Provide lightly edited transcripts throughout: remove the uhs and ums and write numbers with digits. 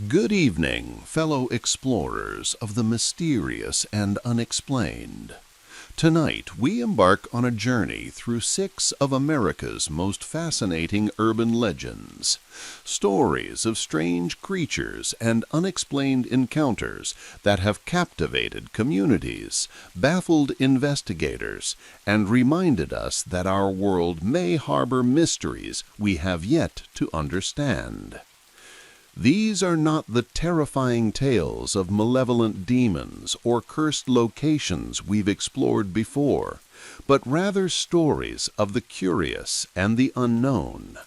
Good evening, fellow explorers of the mysterious and unexplained. Tonight, we embark on a journey through 6 of America's most fascinating urban legends. Stories of strange creatures and unexplained encounters that have captivated communities, baffled investigators, and reminded us that our world may harbor mysteries we have yet to understand. These are not the terrifying tales of malevolent demons or cursed locations we've explored before, but rather stories of the curious and the unknown.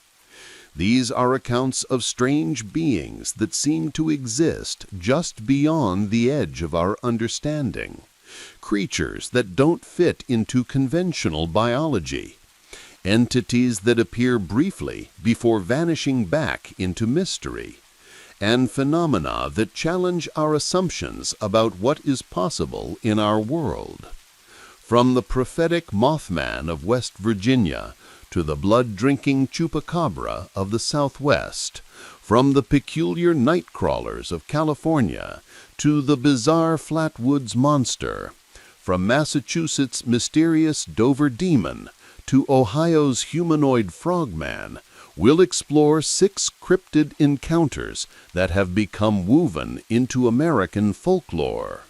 These are accounts of strange beings that seem to exist just beyond the edge of our understanding, creatures that don't fit into conventional biology, entities that appear briefly before vanishing back into mystery, and phenomena that challenge our assumptions about what is possible in our world. From the prophetic Mothman of West Virginia to the blood-drinking Chupacabra of the Southwest, from the peculiar Nightcrawlers of California to the bizarre Flatwoods Monster, from Massachusetts' mysterious Dover Demon to Ohio's humanoid Frogman, we'll explore 6 cryptid encounters that have become woven into American folklore.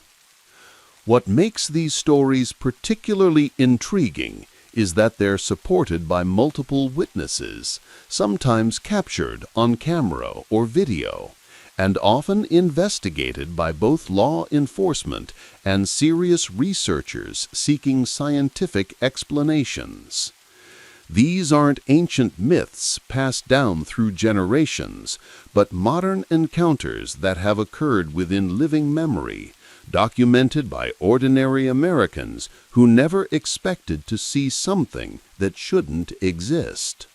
What makes these stories particularly intriguing is that they're supported by multiple witnesses, sometimes captured on camera or video, and often investigated by both law enforcement and serious researchers seeking scientific explanations. These aren't ancient myths passed down through generations, but modern encounters that have occurred within living memory, documented by ordinary Americans who never expected to see something that shouldn't exist.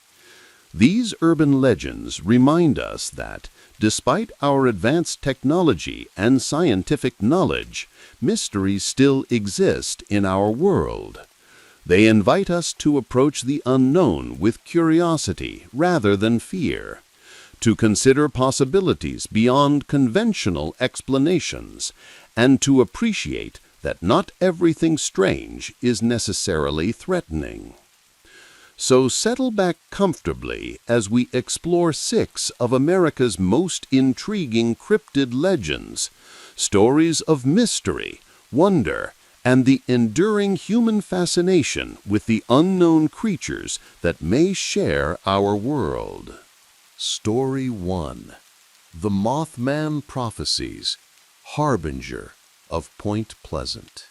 These urban legends remind us that, despite our advanced technology and scientific knowledge, mysteries still exist in our world. They invite us to approach the unknown with curiosity rather than fear, to consider possibilities beyond conventional explanations, and to appreciate that not everything strange is necessarily threatening. So settle back comfortably as we explore 6 of America's most intriguing cryptid legends, stories of mystery, wonder, and the enduring human fascination with the unknown creatures that may share our world. Story 1. The Mothman Prophecies, Harbinger of Point Pleasant.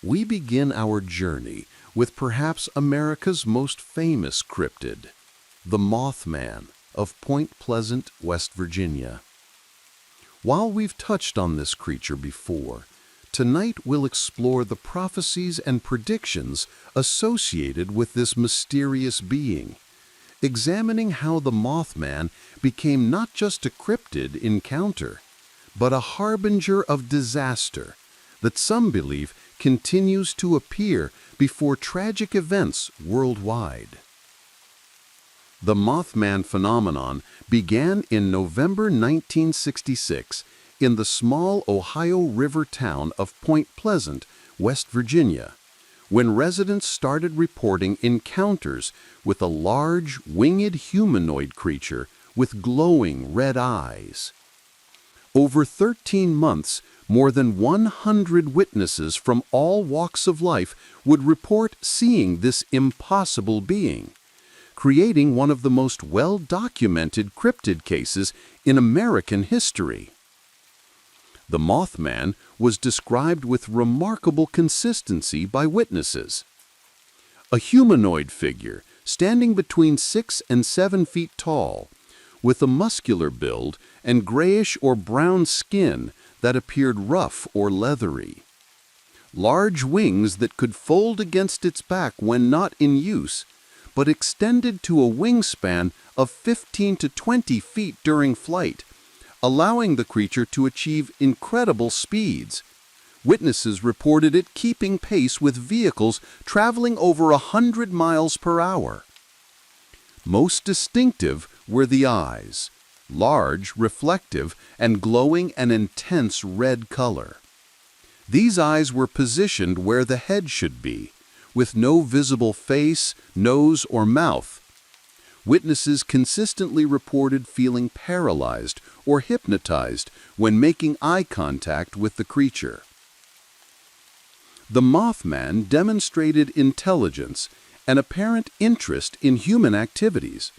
We begin our journey with perhaps America's most famous cryptid, the Mothman of Point Pleasant, West Virginia. While we've touched on this creature before, tonight we'll explore the prophecies and predictions associated with this mysterious being, examining how the Mothman became not just a cryptid encounter, but a harbinger of disaster that some believe continues to appear before tragic events worldwide. The Mothman phenomenon began in November 1966 in the small Ohio River town of Point Pleasant, West Virginia, when residents started reporting encounters with a large, winged humanoid creature with glowing red eyes. Over 13 months, more than 100 witnesses from all walks of life would report seeing this impossible being, creating one of the most well-documented cryptid cases in American history. The Mothman was described with remarkable consistency by witnesses. A humanoid figure standing between 6 and 7 feet tall, with a muscular build and grayish or brown skin that appeared rough or leathery. Large wings that could fold against its back when not in use, but extended to a wingspan of 15 to 20 feet during flight, allowing the creature to achieve incredible speeds. Witnesses reported it keeping pace with vehicles traveling over 100 miles per hour. Most distinctive were the eyes, large, reflective, and glowing an intense red color. These eyes were positioned where the head should be, with no visible face, nose, or mouth. Witnesses consistently reported feeling paralyzed or hypnotized when making eye contact with the creature. The Mothman demonstrated intelligence and apparent interest in human activities,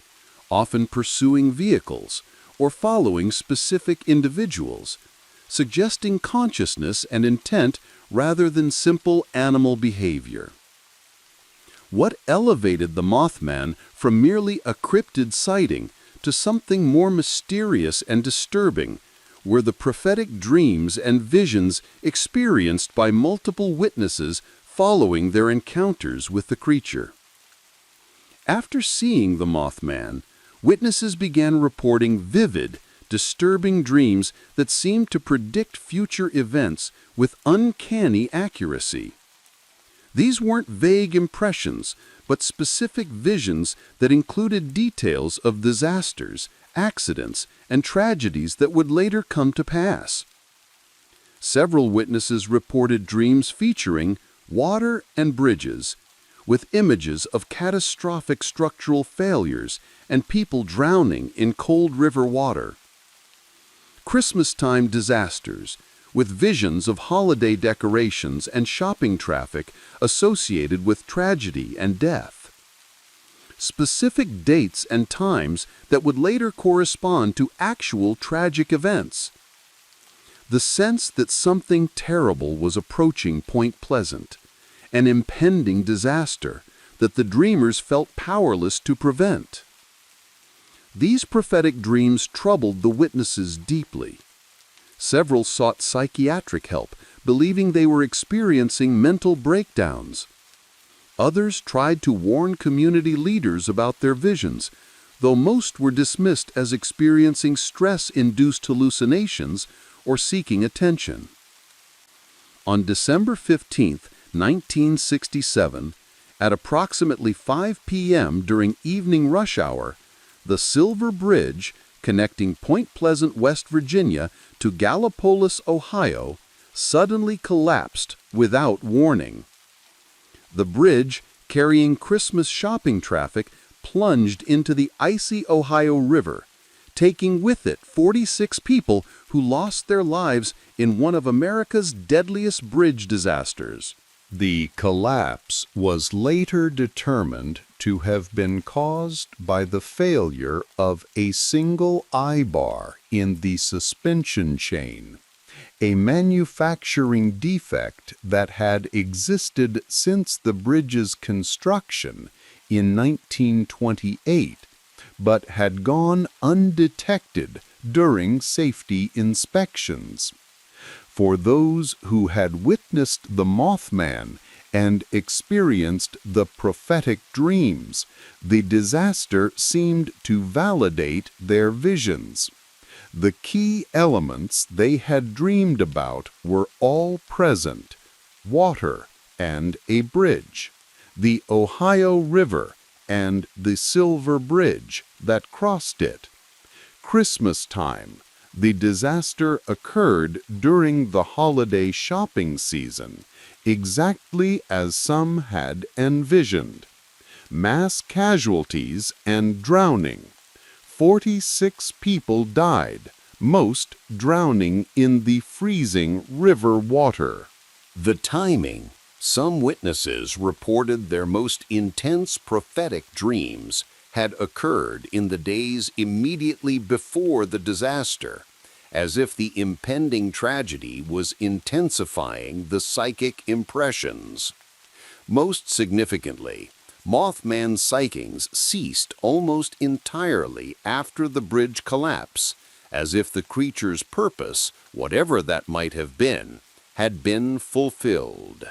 often pursuing vehicles or following specific individuals, suggesting consciousness and intent rather than simple animal behavior. What elevated the Mothman from merely a cryptid sighting to something more mysterious and disturbing were the prophetic dreams and visions experienced by multiple witnesses following their encounters with the creature. After seeing the Mothman, witnesses began reporting vivid, disturbing dreams that seemed to predict future events with uncanny accuracy. These weren't vague impressions, but specific visions that included details of disasters, accidents, and tragedies that would later come to pass. Several witnesses reported dreams featuring water and bridges, with images of catastrophic structural failures and people drowning in cold river water. Christmas-time disasters, with visions of holiday decorations and shopping traffic associated with tragedy and death. Specific dates and times that would later correspond to actual tragic events. The sense that something terrible was approaching Point Pleasant, an impending disaster that the dreamers felt powerless to prevent. These prophetic dreams troubled the witnesses deeply. Several sought psychiatric help, believing they were experiencing mental breakdowns. Others tried to warn community leaders about their visions, though most were dismissed as experiencing stress-induced hallucinations or seeking attention. On December 15, 1967, at approximately 5 p.m. during evening rush hour, the Silver Bridge, connecting Point Pleasant, West Virginia to Gallipolis, Ohio, suddenly collapsed without warning. The bridge, carrying Christmas shopping traffic, plunged into the icy Ohio River, taking with it 46 people who lost their lives in one of America's deadliest bridge disasters. The collapse was later determined to have been caused by the failure of a single eye bar in the suspension chain, a manufacturing defect that had existed since the bridge's construction in 1928, but had gone undetected during safety inspections. For those who had witnessed the Mothman and experienced the prophetic dreams, the disaster seemed to validate their visions. The key elements they had dreamed about were all present: water and a bridge, the Ohio River and the Silver Bridge that crossed it. Christmas time. The disaster occurred during the holiday shopping season, exactly as some had envisioned. Mass casualties and drowning. 46 people died, most drowning in the freezing river water. The timing. Some witnesses reported their most intense prophetic dreams had occurred in the days immediately before the disaster, as if the impending tragedy was intensifying the psychic impressions. Most significantly, Mothman sightings ceased almost entirely after the bridge collapse, as if the creature's purpose, whatever that might have been, had been fulfilled.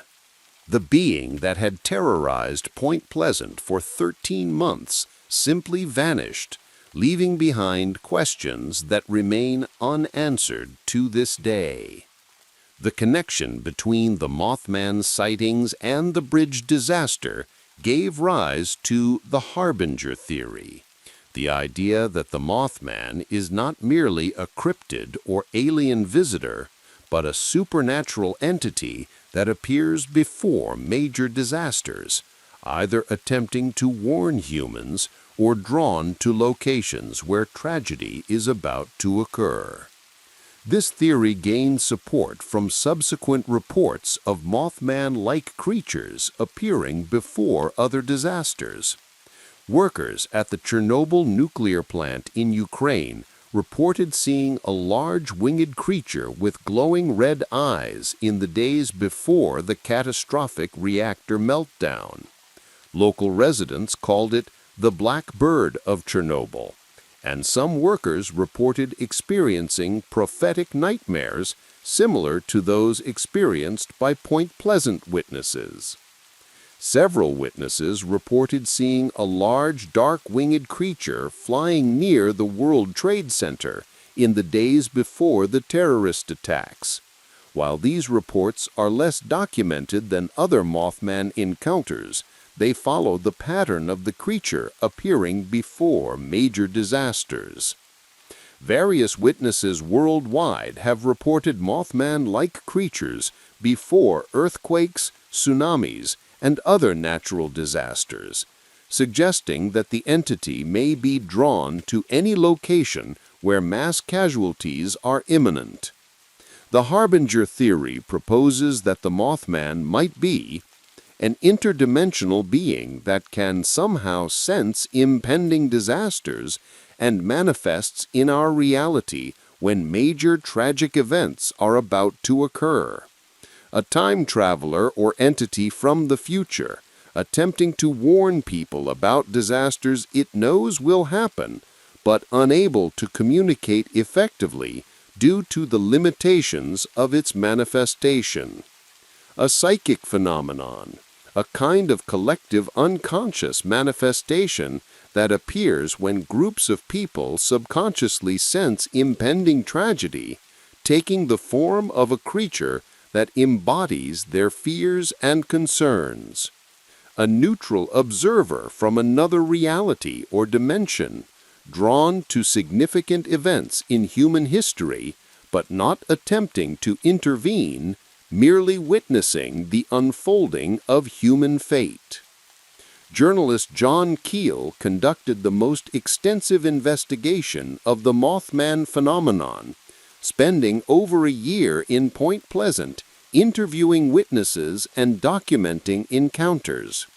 The being that had terrorized Point Pleasant for 13 months simply vanished, leaving behind questions that remain unanswered to this day. The connection between the Mothman sightings and the bridge disaster gave rise to the harbinger theory, the idea that the Mothman is not merely a cryptid or alien visitor, but a supernatural entity that appears before major disasters, either attempting to warn humans or drawn to locations where tragedy is about to occur. This theory gained support from subsequent reports of Mothman-like creatures appearing before other disasters. Workers at the Chernobyl nuclear plant in Ukraine reported seeing a large winged creature with glowing red eyes in the days before the catastrophic reactor meltdown. Local residents called it the Black Bird of Chernobyl, and some workers reported experiencing prophetic nightmares similar to those experienced by Point Pleasant witnesses. Several witnesses reported seeing a large dark-winged creature flying near the World Trade Center in the days before the terrorist attacks. While these reports are less documented than other Mothman encounters, they follow the pattern of the creature appearing before major disasters. Various witnesses worldwide have reported Mothman-like creatures before earthquakes, tsunamis, and other natural disasters, suggesting that the entity may be drawn to any location where mass casualties are imminent. The harbinger theory proposes that the Mothman might be an interdimensional being that can somehow sense impending disasters and manifests in our reality when major tragic events are about to occur. A time traveler or entity from the future, attempting to warn people about disasters it knows will happen, but unable to communicate effectively due to the limitations of its manifestation. A psychic phenomenon, a kind of collective unconscious manifestation that appears when groups of people subconsciously sense impending tragedy, taking the form of a creature that embodies their fears and concerns. A neutral observer from another reality or dimension, drawn to significant events in human history, but not attempting to intervene, merely witnessing the unfolding of human fate. Journalist John Keel conducted the most extensive investigation of the Mothman phenomenon, spending over a year in Point Pleasant interviewing witnesses and documenting encounters.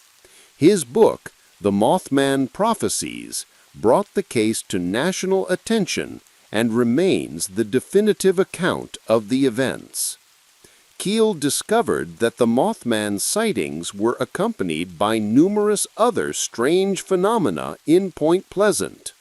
His book, The Mothman Prophecies, brought the case to national attention and remains the definitive account of the events. Keel discovered that the Mothman sightings were accompanied by numerous other strange phenomena in Point Pleasant.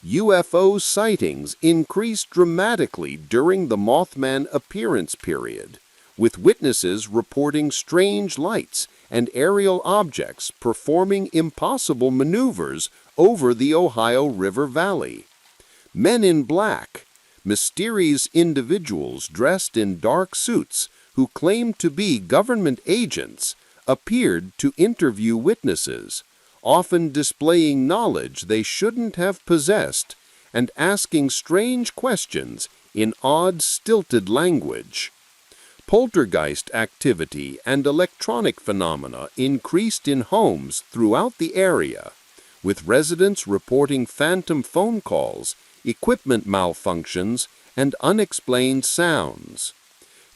UFO sightings increased dramatically during the Mothman appearance period, with witnesses reporting strange lights and aerial objects performing impossible maneuvers over the Ohio River Valley. Men in black, mysterious individuals dressed in dark suits who claimed to be government agents, appeared to interview witnesses, often displaying knowledge they shouldn't have possessed and asking strange questions in odd, stilted language. Poltergeist activity and electronic phenomena increased in homes throughout the area, with residents reporting phantom phone calls, equipment malfunctions, and unexplained sounds.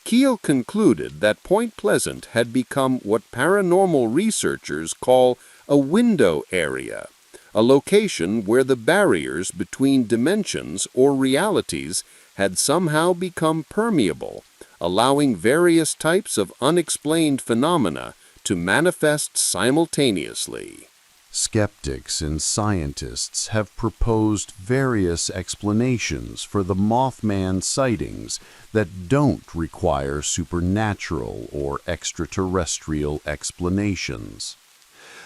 Keel concluded that Point Pleasant had become what paranormal researchers call a window area, a location where the barriers between dimensions or realities had somehow become permeable, allowing various types of unexplained phenomena to manifest simultaneously. Skeptics and scientists have proposed various explanations for the Mothman sightings that don't require supernatural or extraterrestrial explanations.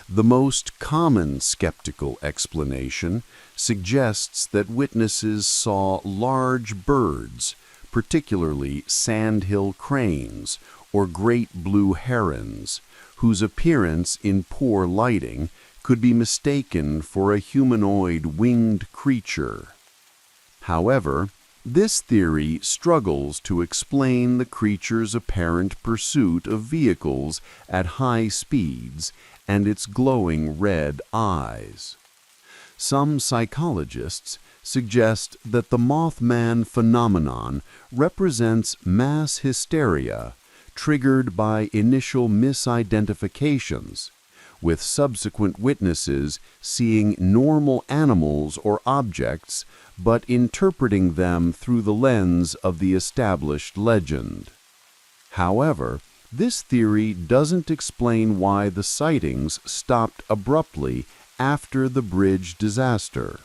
The most common skeptical explanation suggests that witnesses saw large birds, particularly sandhill cranes or great blue herons, whose appearance in poor lighting could be mistaken for a humanoid winged creature. However, this theory struggles to explain the creature's apparent pursuit of vehicles at high speeds and its glowing red eyes. Some psychologists suggest that the Mothman phenomenon represents mass hysteria triggered by initial misidentifications, with subsequent witnesses seeing normal animals or objects but interpreting them through the lens of the established legend. However, this theory doesn't explain why the sightings stopped abruptly after the bridge disaster.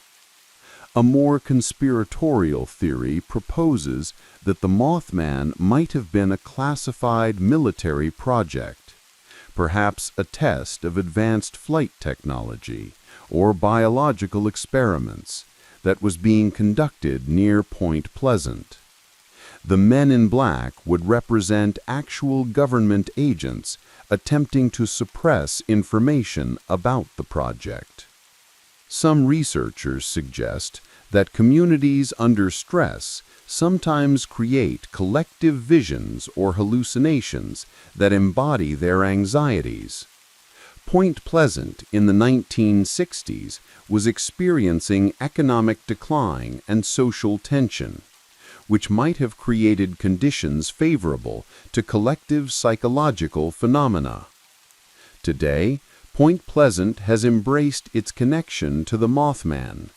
A more conspiratorial theory proposes that the Mothman might have been a classified military project, perhaps a test of advanced flight technology or biological experiments that was being conducted near Point Pleasant. The men in black would represent actual government agents attempting to suppress information about the project. Some researchers suggest that communities under stress sometimes create collective visions or hallucinations that embody their anxieties. Point Pleasant in the 1960s was experiencing economic decline and social tension, which might have created conditions favorable to collective psychological phenomena. Today, Point Pleasant has embraced its connection to the Mothman,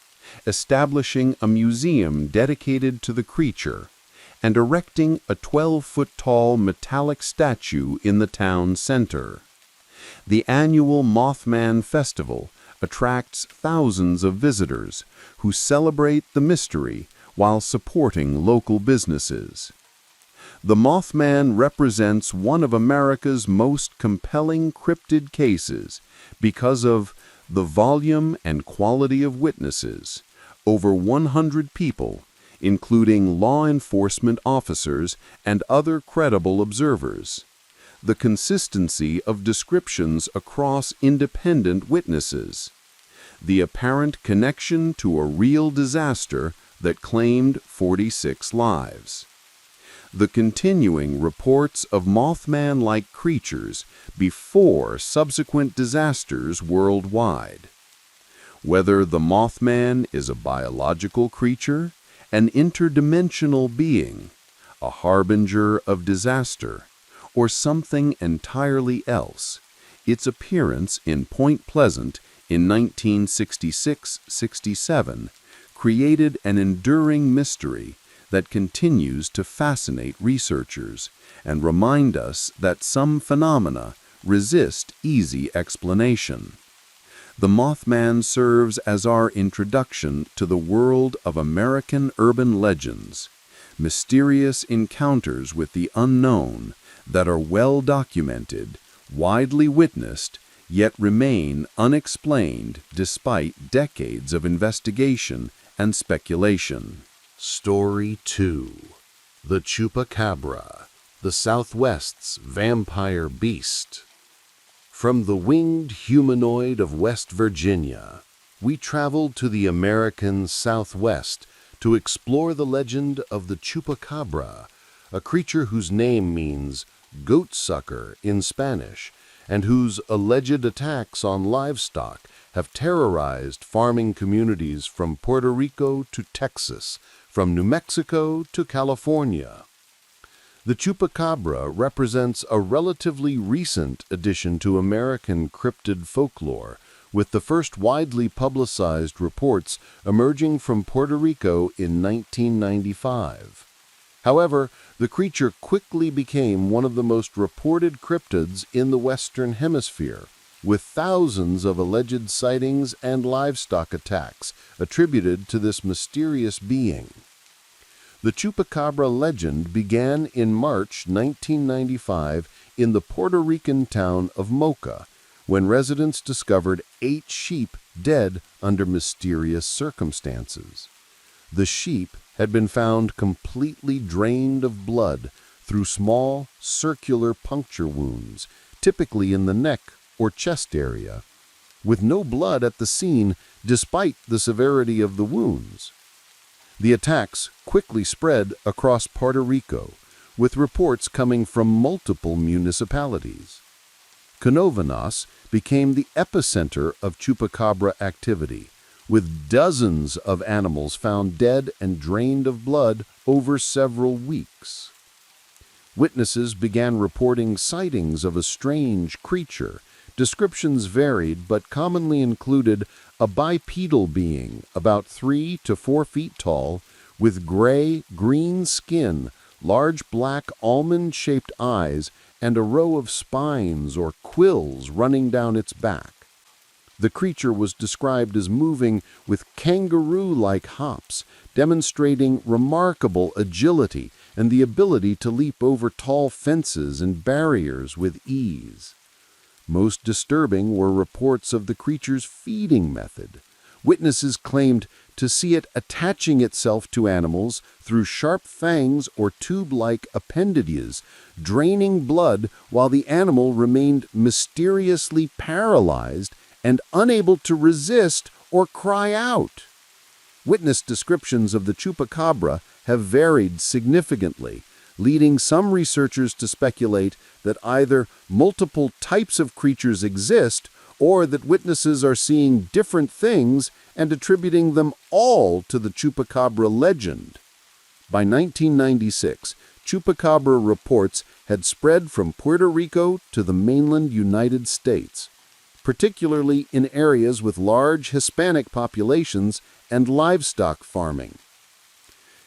establishing a museum dedicated to the creature and erecting a 12-foot-tall metallic statue in the town center. The annual Mothman Festival attracts thousands of visitors who celebrate the mystery while supporting local businesses. The Mothman represents one of America's most compelling cryptid cases because of the volume and quality of witnesses, over 100 people, including law enforcement officers and other credible observers, the consistency of descriptions across independent witnesses, the apparent connection to a real disaster that claimed 46 lives, the continuing reports of Mothman-like creatures before subsequent disasters worldwide. Whether the Mothman is a biological creature, an interdimensional being, a harbinger of disaster, or something entirely else, its appearance in Point Pleasant in 1966-67 created an enduring mystery that continues to fascinate researchers and remind us that some phenomena resist easy explanation. The Mothman serves as our introduction to the world of American urban legends, mysterious encounters with the unknown that are well documented, widely witnessed, yet remain unexplained despite decades of investigation and speculation. Story 2. The Chupacabra, the Southwest's vampire beast. From the winged humanoid of West Virginia, we traveled to the American Southwest to explore the legend of the Chupacabra, a creature whose name means goat sucker in Spanish, and whose alleged attacks on livestock have terrorized farming communities from Puerto Rico to Texas, from New Mexico to California. The Chupacabra represents a relatively recent addition to American cryptid folklore, with the first widely publicized reports emerging from Puerto Rico in 1995. However, the creature quickly became one of the most reported cryptids in the Western Hemisphere, with thousands of alleged sightings and livestock attacks attributed to this mysterious being. The Chupacabra legend began in March 1995 in the Puerto Rican town of Mocha, when residents discovered 8 sheep dead under mysterious circumstances. The sheep had been found completely drained of blood through small, circular puncture wounds, typically in the neck or chest area, with no blood at the scene despite the severity of the wounds. The attacks quickly spread across Puerto Rico, with reports coming from multiple municipalities. Canóvanas became the epicenter of Chupacabra activity, with dozens of animals found dead and drained of blood over several weeks. Witnesses began reporting sightings of a strange creature. Descriptions varied, but commonly included a bipedal being about 3 to 4 feet tall, with gray-green skin, large black almond-shaped eyes, and a row of spines or quills running down its back. The creature was described as moving with kangaroo-like hops, demonstrating remarkable agility and the ability to leap over tall fences and barriers with ease. Most disturbing were reports of the creature's feeding method. Witnesses claimed to see it attaching itself to animals through sharp fangs or tube-like appendages, draining blood while the animal remained mysteriously paralyzed and unable to resist or cry out. Witness descriptions of the Chupacabra have varied significantly, leading some researchers to speculate that either multiple types of creatures exist or that witnesses are seeing different things and attributing them all to the Chupacabra legend. By 1996, Chupacabra reports had spread from Puerto Rico to the mainland United States, particularly in areas with large Hispanic populations and livestock farming.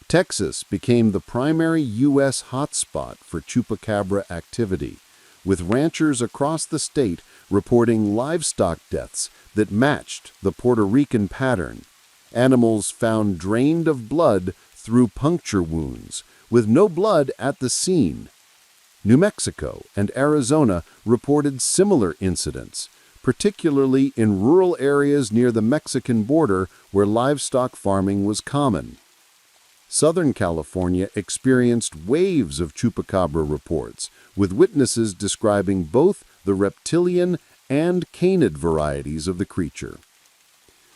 Texas became the primary U.S. hotspot for Chupacabra activity, with ranchers across the state reporting livestock deaths that matched the Puerto Rican pattern. Animals found drained of blood through puncture wounds, with no blood at the scene. New Mexico and Arizona reported similar incidents, particularly in rural areas near the Mexican border where livestock farming was common. Southern California experienced waves of Chupacabra reports, with witnesses describing both the reptilian and canid varieties of the creature.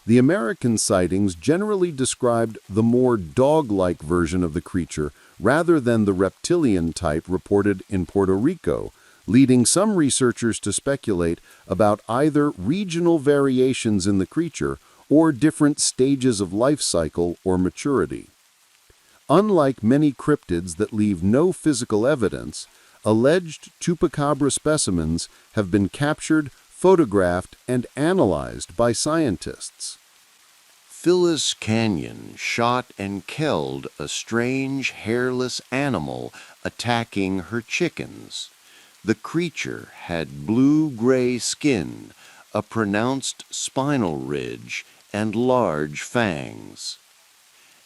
The American sightings generally described the more dog-like version of the creature rather than the reptilian type reported in Puerto Rico, leading some researchers to speculate about either regional variations in the creature or different stages of life cycle or maturity. Unlike many cryptids that leave no physical evidence, alleged Chupacabra specimens have been captured, photographed, and analyzed by scientists. Phyllis Canyon shot and killed a strange hairless animal attacking her chickens. The creature had blue-gray skin, a pronounced spinal ridge, and large fangs.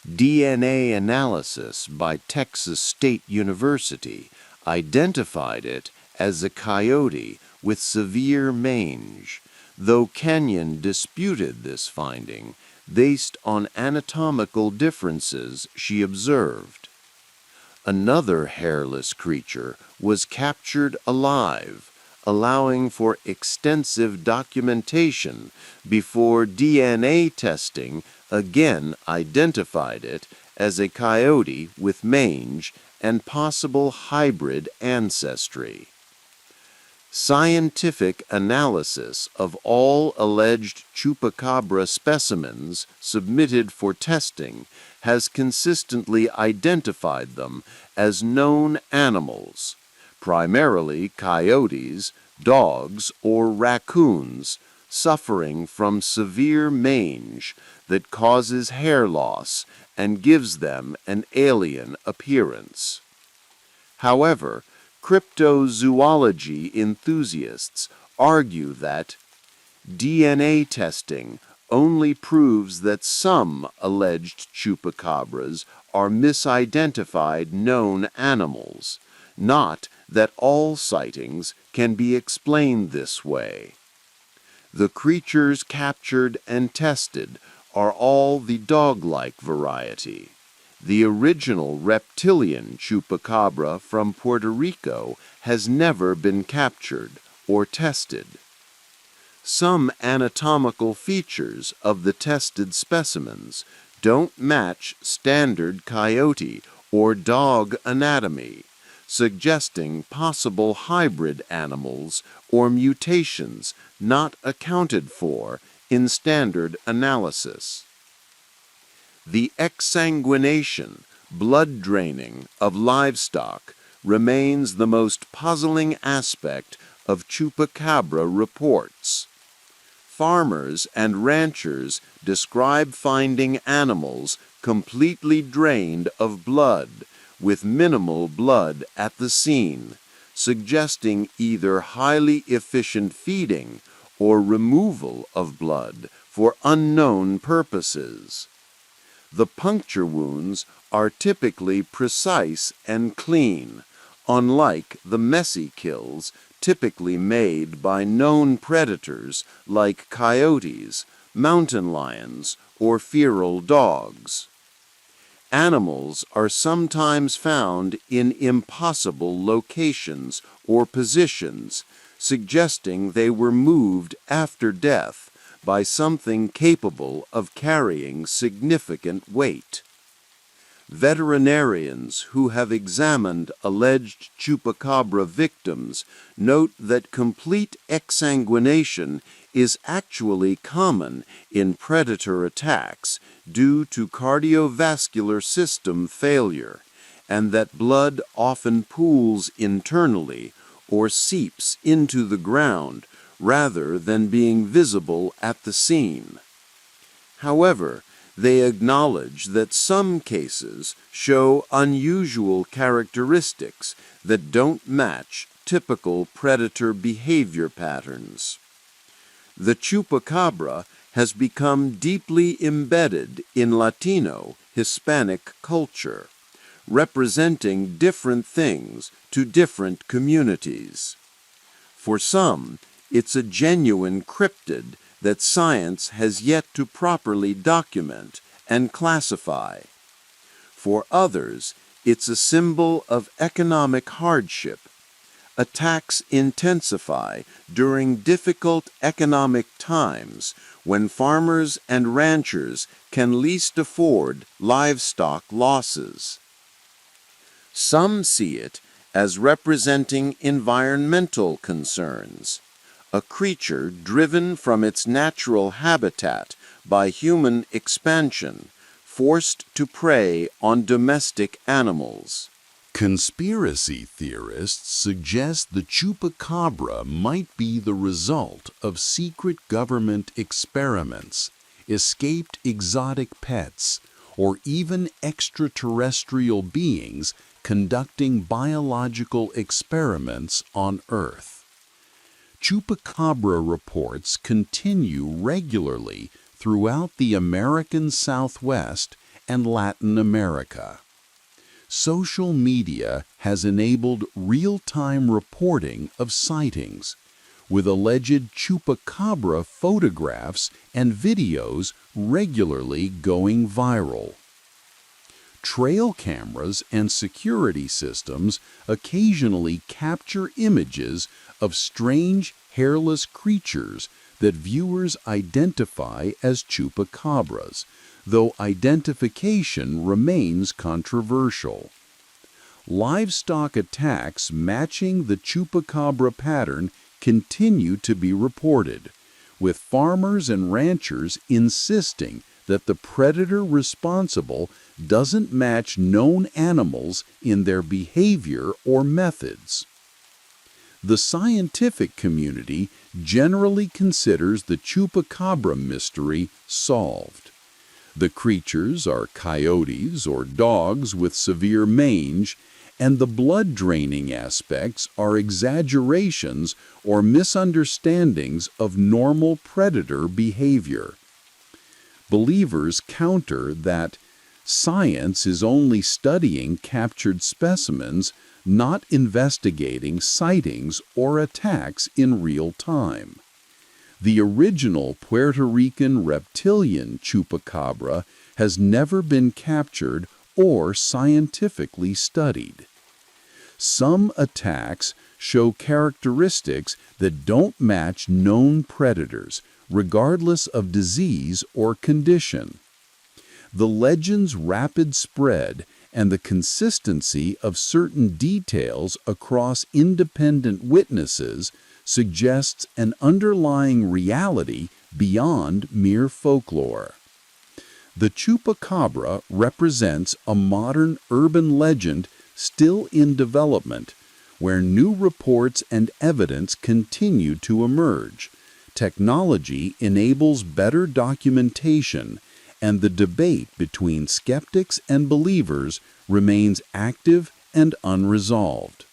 DNA analysis by Texas State University identified it as a coyote with severe mange, though Canyon disputed this finding based on anatomical differences she observed. Another hairless creature was captured alive, allowing for extensive documentation before DNA testing again identified it as a coyote with mange and possible hybrid ancestry. Scientific analysis of all alleged Chupacabra specimens submitted for testing has consistently identified them as known animals, primarily coyotes, dogs, or raccoons, suffering from severe mange that causes hair loss and gives them an alien appearance. However, cryptozoology enthusiasts argue that DNA testing only proves that some alleged chupacabras are misidentified known animals, not that all sightings can be explained this way. The creatures captured and tested are all the dog-like variety. The original reptilian chupacabra from Puerto Rico has never been captured or tested. Some anatomical features of the tested specimens don't match standard coyote or dog anatomy, suggesting possible hybrid animals or mutations not accounted for in standard analysis. The exsanguination, blood draining of livestock remains the most puzzling aspect of Chupacabra reports. Farmers and ranchers describe finding animals completely drained of blood, with minimal blood at the scene, suggesting either highly efficient feeding or removal of blood for unknown purposes. The puncture wounds are typically precise and clean, unlike the messy kills typically made by known predators like coyotes, mountain lions, or feral dogs. Animals are sometimes found in impossible locations or positions, suggesting they were moved after death by something capable of carrying significant weight. Veterinarians who have examined alleged Chupacabra victims note that complete exsanguination is actually common in predator attacks due to cardiovascular system failure, and that blood often pools internally or seeps into the ground rather than being visible at the scene. However, they acknowledge that some cases show unusual characteristics that don't match typical predator behavior patterns. The Chupacabra has become deeply embedded in Latino, Hispanic culture, representing different things to different communities. For some, it's a genuine cryptid that science has yet to properly document and classify. For others, it's a symbol of economic hardship. Attacks intensify during difficult economic times when farmers and ranchers can least afford livestock losses. Some see it as representing environmental concerns, a creature driven from its natural habitat by human expansion, forced to prey on domestic animals. Conspiracy theorists suggest the Chupacabra might be the result of secret government experiments, escaped exotic pets, or even extraterrestrial beings conducting biological experiments on Earth. Chupacabra reports continue regularly throughout the American Southwest and Latin America. Social media has enabled real-time reporting of sightings, with alleged Chupacabra photographs and videos regularly going viral. Trail cameras and security systems occasionally capture images of strange, hairless creatures that viewers identify as Chupacabras, though identification remains controversial. Livestock attacks matching the Chupacabra pattern continue to be reported, with farmers and ranchers insisting that the predator responsible doesn't match known animals in their behavior or methods. The scientific community generally considers the Chupacabra mystery solved. The creatures are coyotes or dogs with severe mange, and the blood-draining aspects are exaggerations or misunderstandings of normal predator behavior. Believers counter that science is only studying captured specimens, not investigating sightings or attacks in real time. The original Puerto Rican reptilian Chupacabra has never been captured or scientifically studied. Some attacks show characteristics that don't match known predators, regardless of disease or condition. The legend's rapid spread and the consistency of certain details across independent witnesses suggests an underlying reality beyond mere folklore. The Chupacabra represents a modern urban legend still in development, where new reports and evidence continue to emerge. Technology enables better documentation, and the debate between skeptics and believers remains active and unresolved.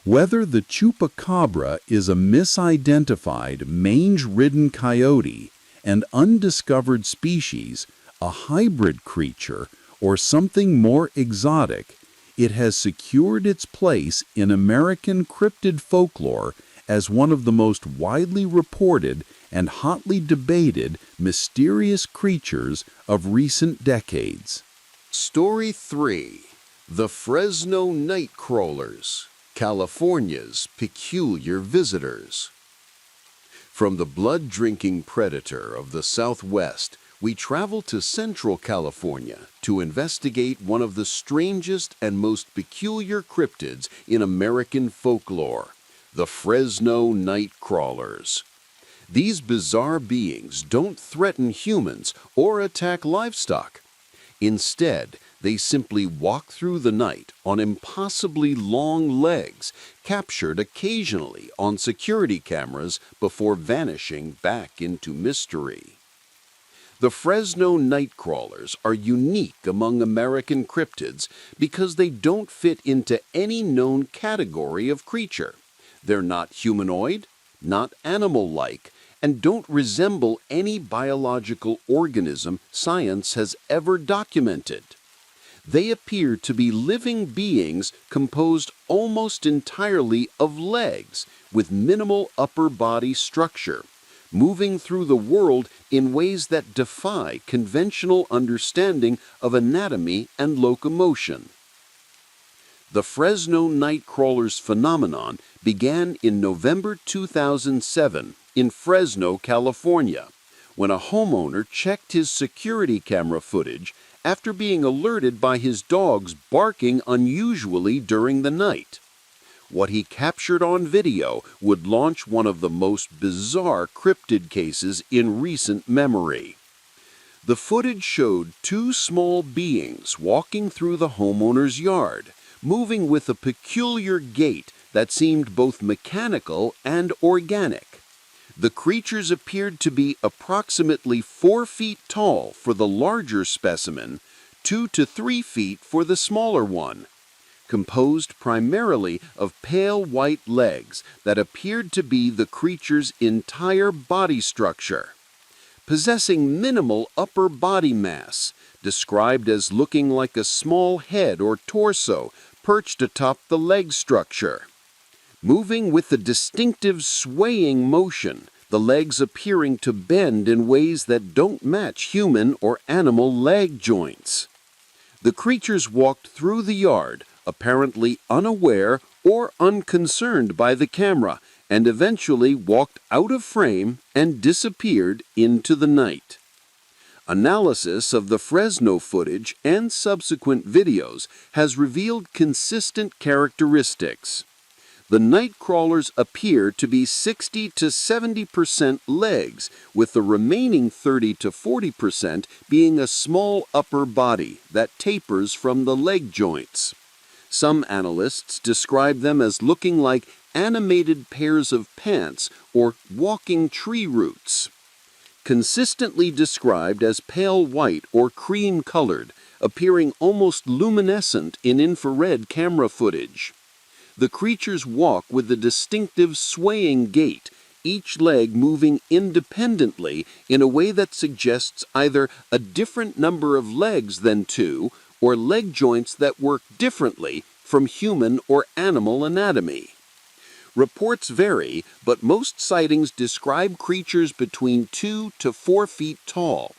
Whether the Chupacabra is a misidentified, mange-ridden coyote, an undiscovered species, a hybrid creature, or something more exotic, it has secured its place in American cryptid folklore as one of the most widely reported and hotly debated mysterious creatures of recent decades. Story 3. The Fresno Nightcrawlers, California's Peculiar Visitors. From the blood-drinking predator of the Southwest, we travel to Central California to investigate one of the strangest and most peculiar cryptids in American folklore, the Fresno Nightcrawlers. These bizarre beings don't threaten humans or attack livestock. Instead, they simply walk through the night on impossibly long legs, captured occasionally on security cameras before vanishing back into mystery. The Fresno Nightcrawlers are unique among American cryptids because they don't fit into any known category of creature. They're not humanoid, not animal-like, and don't resemble any biological organism science has ever documented. They appear to be living beings composed almost entirely of legs with minimal upper body structure, moving through the world in ways that defy conventional understanding of anatomy and locomotion. The Fresno Nightcrawlers phenomenon began in November 2007 in Fresno, California, when a homeowner checked his security camera footage after being alerted by his dogs barking unusually during the night. What he captured on video would launch one of the most bizarre cryptid cases in recent memory. The footage showed two small beings walking through the homeowner's yard, moving with a peculiar gait that seemed both mechanical and organic. The creatures appeared to be approximately 4 feet tall for the larger specimen, 2 to 3 feet for the smaller one, composed primarily of pale white legs that appeared to be the creature's entire body structure. Possessing minimal upper body mass, described as looking like a small head or torso perched atop the leg structure. Moving with a distinctive swaying motion, the legs appearing to bend in ways that don't match human or animal leg joints. The creatures walked through the yard, apparently unaware or unconcerned by the camera, and eventually walked out of frame and disappeared into the night. Analysis of the Fresno footage and subsequent videos has revealed consistent characteristics. The Nightcrawlers appear to be 60 to 70% legs, with the remaining 30 to 40% being a small upper body that tapers from the leg joints. Some analysts describe them as looking like animated pairs of pants or walking tree roots. Consistently described as pale white or cream-colored, appearing almost luminescent in infrared camera footage. The creatures walk with a distinctive swaying gait, each leg moving independently in a way that suggests either a different number of legs than two or leg joints that work differently from human or animal anatomy. Reports vary, but most sightings describe creatures between 2 to 4 feet tall.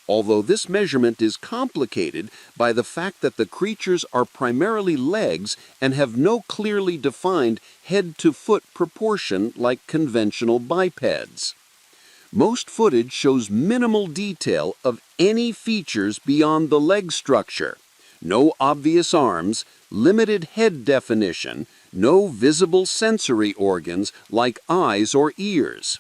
although this measurement is complicated by the fact that the creatures are primarily legs and have no clearly defined head-to-foot proportion like conventional bipeds. Most footage shows minimal detail of any features beyond the leg structure. No obvious arms, limited head definition, no visible sensory organs like eyes or ears.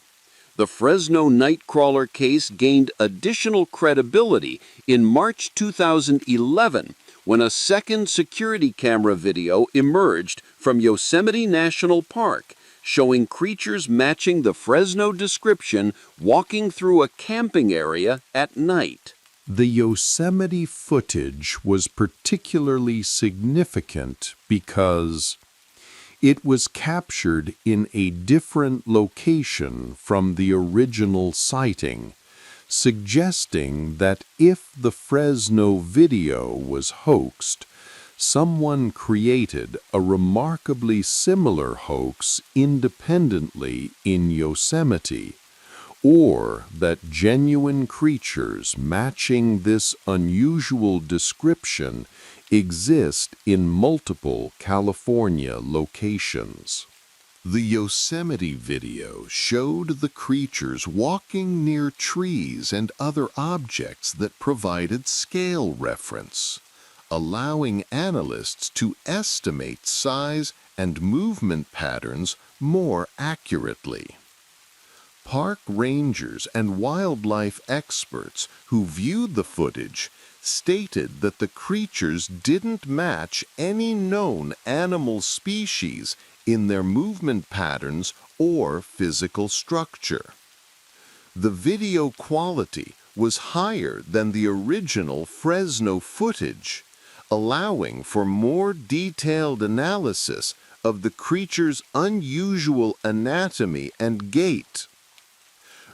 The Fresno Nightcrawler case gained additional credibility in March 2011 when a second security camera video emerged from Yosemite National Park showing creatures matching the Fresno description walking through a camping area at night. The Yosemite footage was particularly significant because it was captured in a different location from the original sighting, suggesting that if the Fresno video was hoaxed, someone created a remarkably similar hoax independently in Yosemite, or that genuine creatures matching this unusual description exist in multiple California locations. The Yosemite video showed the creatures walking near trees and other objects that provided scale reference, allowing analysts to estimate size and movement patterns more accurately. Park rangers and wildlife experts who viewed the footage stated that the creatures didn't match any known animal species in their movement patterns or physical structure. The video quality was higher than the original Fresno footage, allowing for more detailed analysis of the creature's unusual anatomy and gait.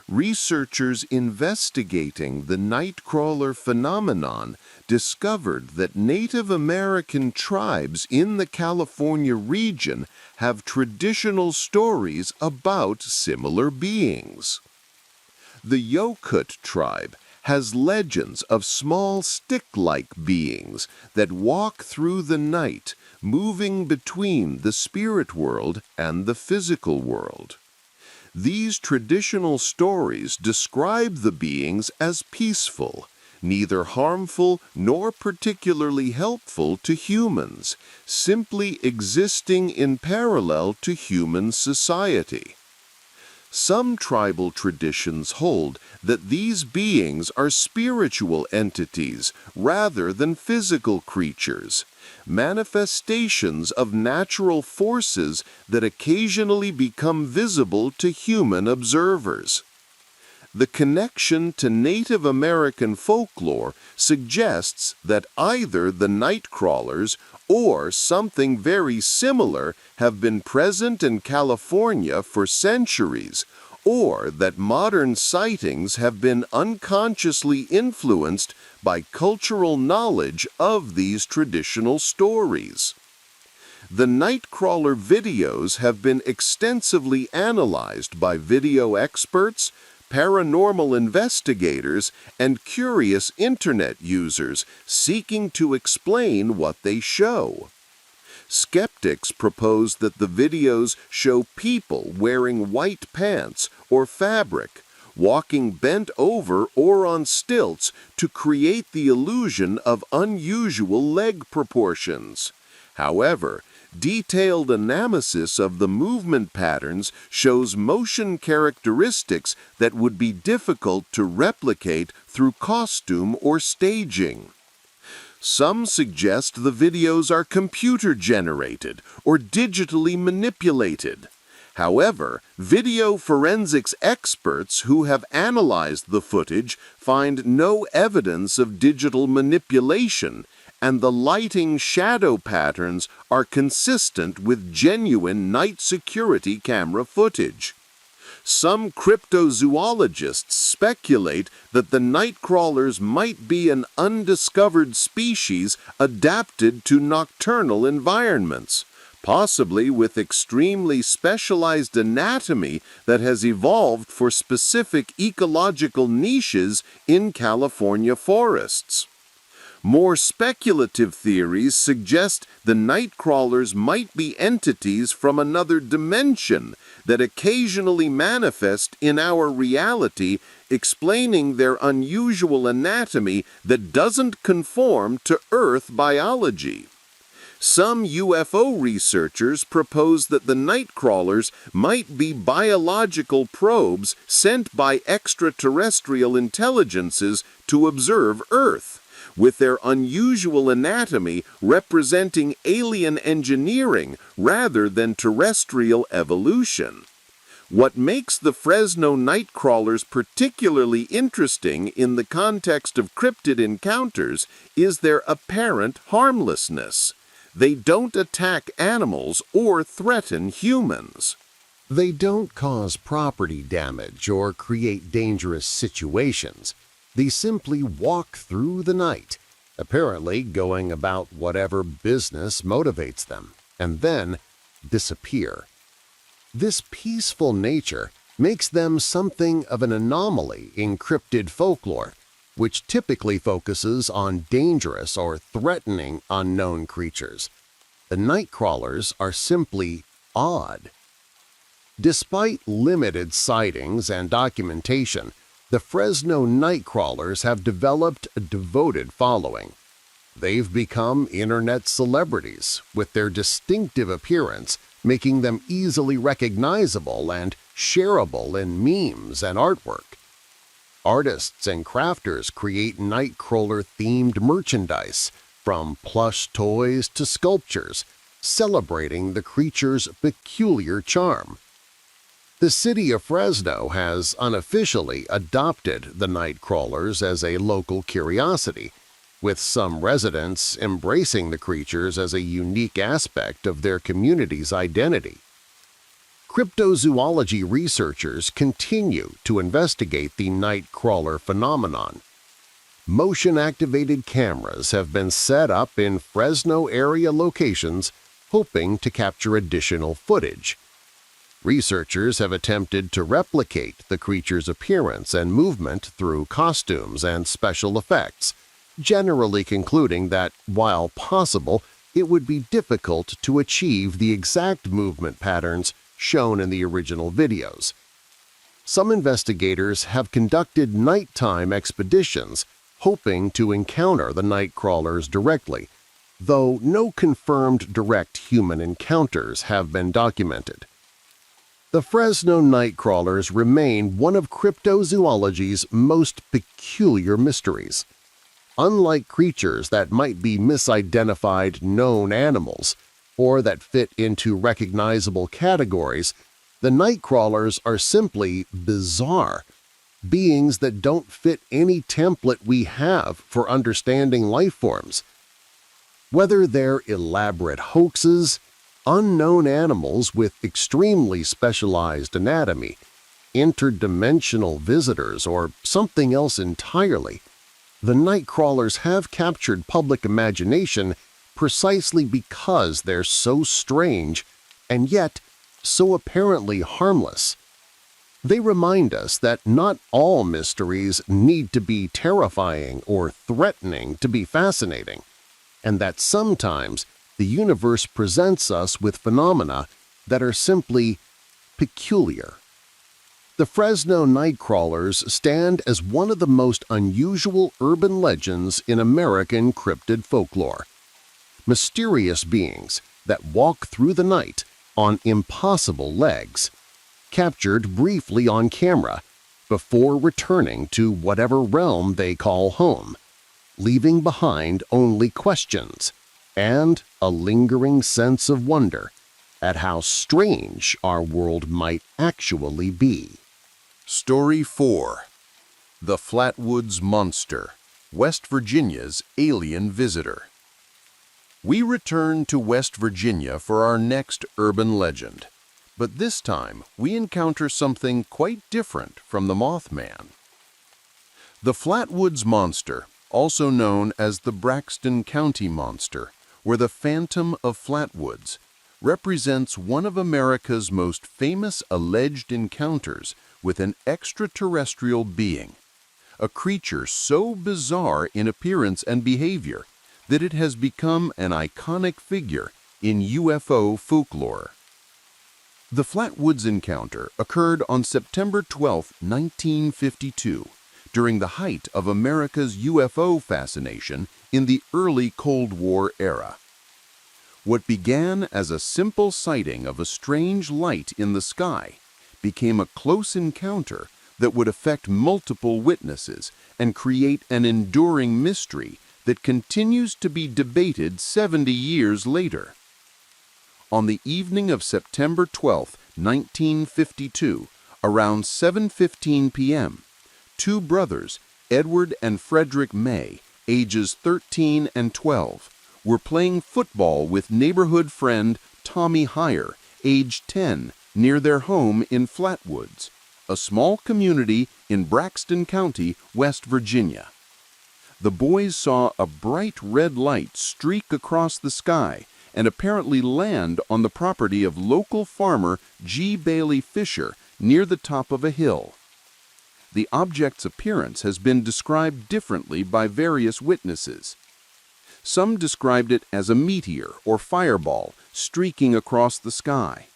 Researchers investigating the Nightcrawler phenomenon discovered that Native American tribes in the California region have traditional stories about similar beings. The Yokut tribe has legends of small stick-like beings that walk through the night, moving between the spirit world and the physical world. These traditional stories describe the beings as peaceful, neither harmful nor particularly helpful to humans, simply existing in parallel to human society. Some tribal traditions hold that these beings are spiritual entities rather than physical creatures, manifestations of natural forces that occasionally become visible to human observers. The connection to Native American folklore suggests that either the Nightcrawlers or something very similar have been present in California for centuries, or that modern sightings have been unconsciously influenced by cultural knowledge of these traditional stories. The Nightcrawler videos have been extensively analyzed by video experts, paranormal investigators, and curious internet users seeking to explain what they show. Skeptics propose that the videos show people wearing white pants or fabric, walking bent over or on stilts to create the illusion of unusual leg proportions. However, detailed analysis of the movement patterns shows motion characteristics that would be difficult to replicate through costume or staging. Some suggest the videos are computer-generated or digitally manipulated. However, video forensics experts who have analyzed the footage find no evidence of digital manipulation, and the lighting shadow patterns are consistent with genuine night security camera footage. Some cryptozoologists speculate that the Nightcrawlers might be an undiscovered species adapted to nocturnal environments, possibly with extremely specialized anatomy that has evolved for specific ecological niches in California forests. More speculative theories suggest the Nightcrawlers might be entities from another dimension that occasionally manifest in our reality, explaining their unusual anatomy that doesn't conform to Earth biology. Some UFO researchers propose that the Nightcrawlers might be biological probes sent by extraterrestrial intelligences to observe Earth, with their unusual anatomy representing alien engineering rather than terrestrial evolution. What makes the Fresno Nightcrawlers particularly interesting in the context of Cryptid Encounters is their apparent harmlessness. They don't attack animals or threaten humans. They don't cause property damage or create dangerous situations. They simply walk through the night, apparently going about whatever business motivates them, and then disappear. This peaceful nature makes them something of an anomaly in cryptid folklore, which typically focuses on dangerous or threatening unknown creatures. The Nightcrawlers are simply odd. Despite limited sightings and documentation, the Fresno Nightcrawlers have developed a devoted following. They've become internet celebrities, with their distinctive appearance making them easily recognizable and shareable in memes and artwork. Artists and crafters create Nightcrawler-themed merchandise, from plush toys to sculptures, celebrating the creature's peculiar charm. The city of Fresno has unofficially adopted the Nightcrawlers as a local curiosity, with some residents embracing the creatures as a unique aspect of their community's identity. Cryptozoology researchers continue to investigate the Nightcrawler phenomenon. Motion-activated cameras have been set up in Fresno area locations, hoping to capture additional footage. Researchers have attempted to replicate the creature's appearance and movement through costumes and special effects, generally concluding that, while possible, it would be difficult to achieve the exact movement patterns shown in the original videos. Some investigators have conducted nighttime expeditions hoping to encounter the Nightcrawlers directly, though no confirmed direct human encounters have been documented. The Fresno Nightcrawlers remain one of cryptozoology's most peculiar mysteries. Unlike creatures that might be misidentified known animals or that fit into recognizable categories, the Nightcrawlers are simply bizarre, beings that don't fit any template we have for understanding life forms. Whether they're elaborate hoaxes, unknown animals with extremely specialized anatomy, interdimensional visitors, or something else entirely, the Nightcrawlers have captured public imagination precisely because they're so strange and yet so apparently harmless. They remind us that not all mysteries need to be terrifying or threatening to be fascinating, and that sometimes the universe presents us with phenomena that are simply peculiar. The Fresno Nightcrawlers stand as one of the most unusual urban legends in American cryptid folklore. Mysterious beings that walk through the night on impossible legs, captured briefly on camera before returning to whatever realm they call home, leaving behind only questions and a lingering sense of wonder at how strange our world might actually be. Story 4. The Flatwoods Monster, West Virginia's Alien Visitor. We return to West Virginia for our next urban legend, but this time we encounter something quite different from the Mothman. The Flatwoods Monster, also known as the Braxton County Monster, or the Phantom of Flatwoods, represents one of America's most famous alleged encounters with an extraterrestrial being, a creature so bizarre in appearance and behavior that it has become an iconic figure in UFO folklore. The Flatwoods encounter occurred on September 12, 1952, during the height of America's UFO fascination in the early Cold War era. What began as a simple sighting of a strange light in the sky became a close encounter that would affect multiple witnesses and create an enduring mystery that continues to be debated 70 years later. On the evening of September 12, 1952, around 7:15 p.m., two brothers, Edward and Frederick May, ages 13 and 12, were playing football with neighborhood friend Tommy Heyer, age 10, near their home in Flatwoods, a small community in Braxton County, West Virginia. The boys saw a bright red light streak across the sky and apparently land on the property of local farmer G. Bailey Fisher near the top of a hill. The object's appearance has been described differently by various witnesses. Some described it as a meteor or fireball streaking across the sky.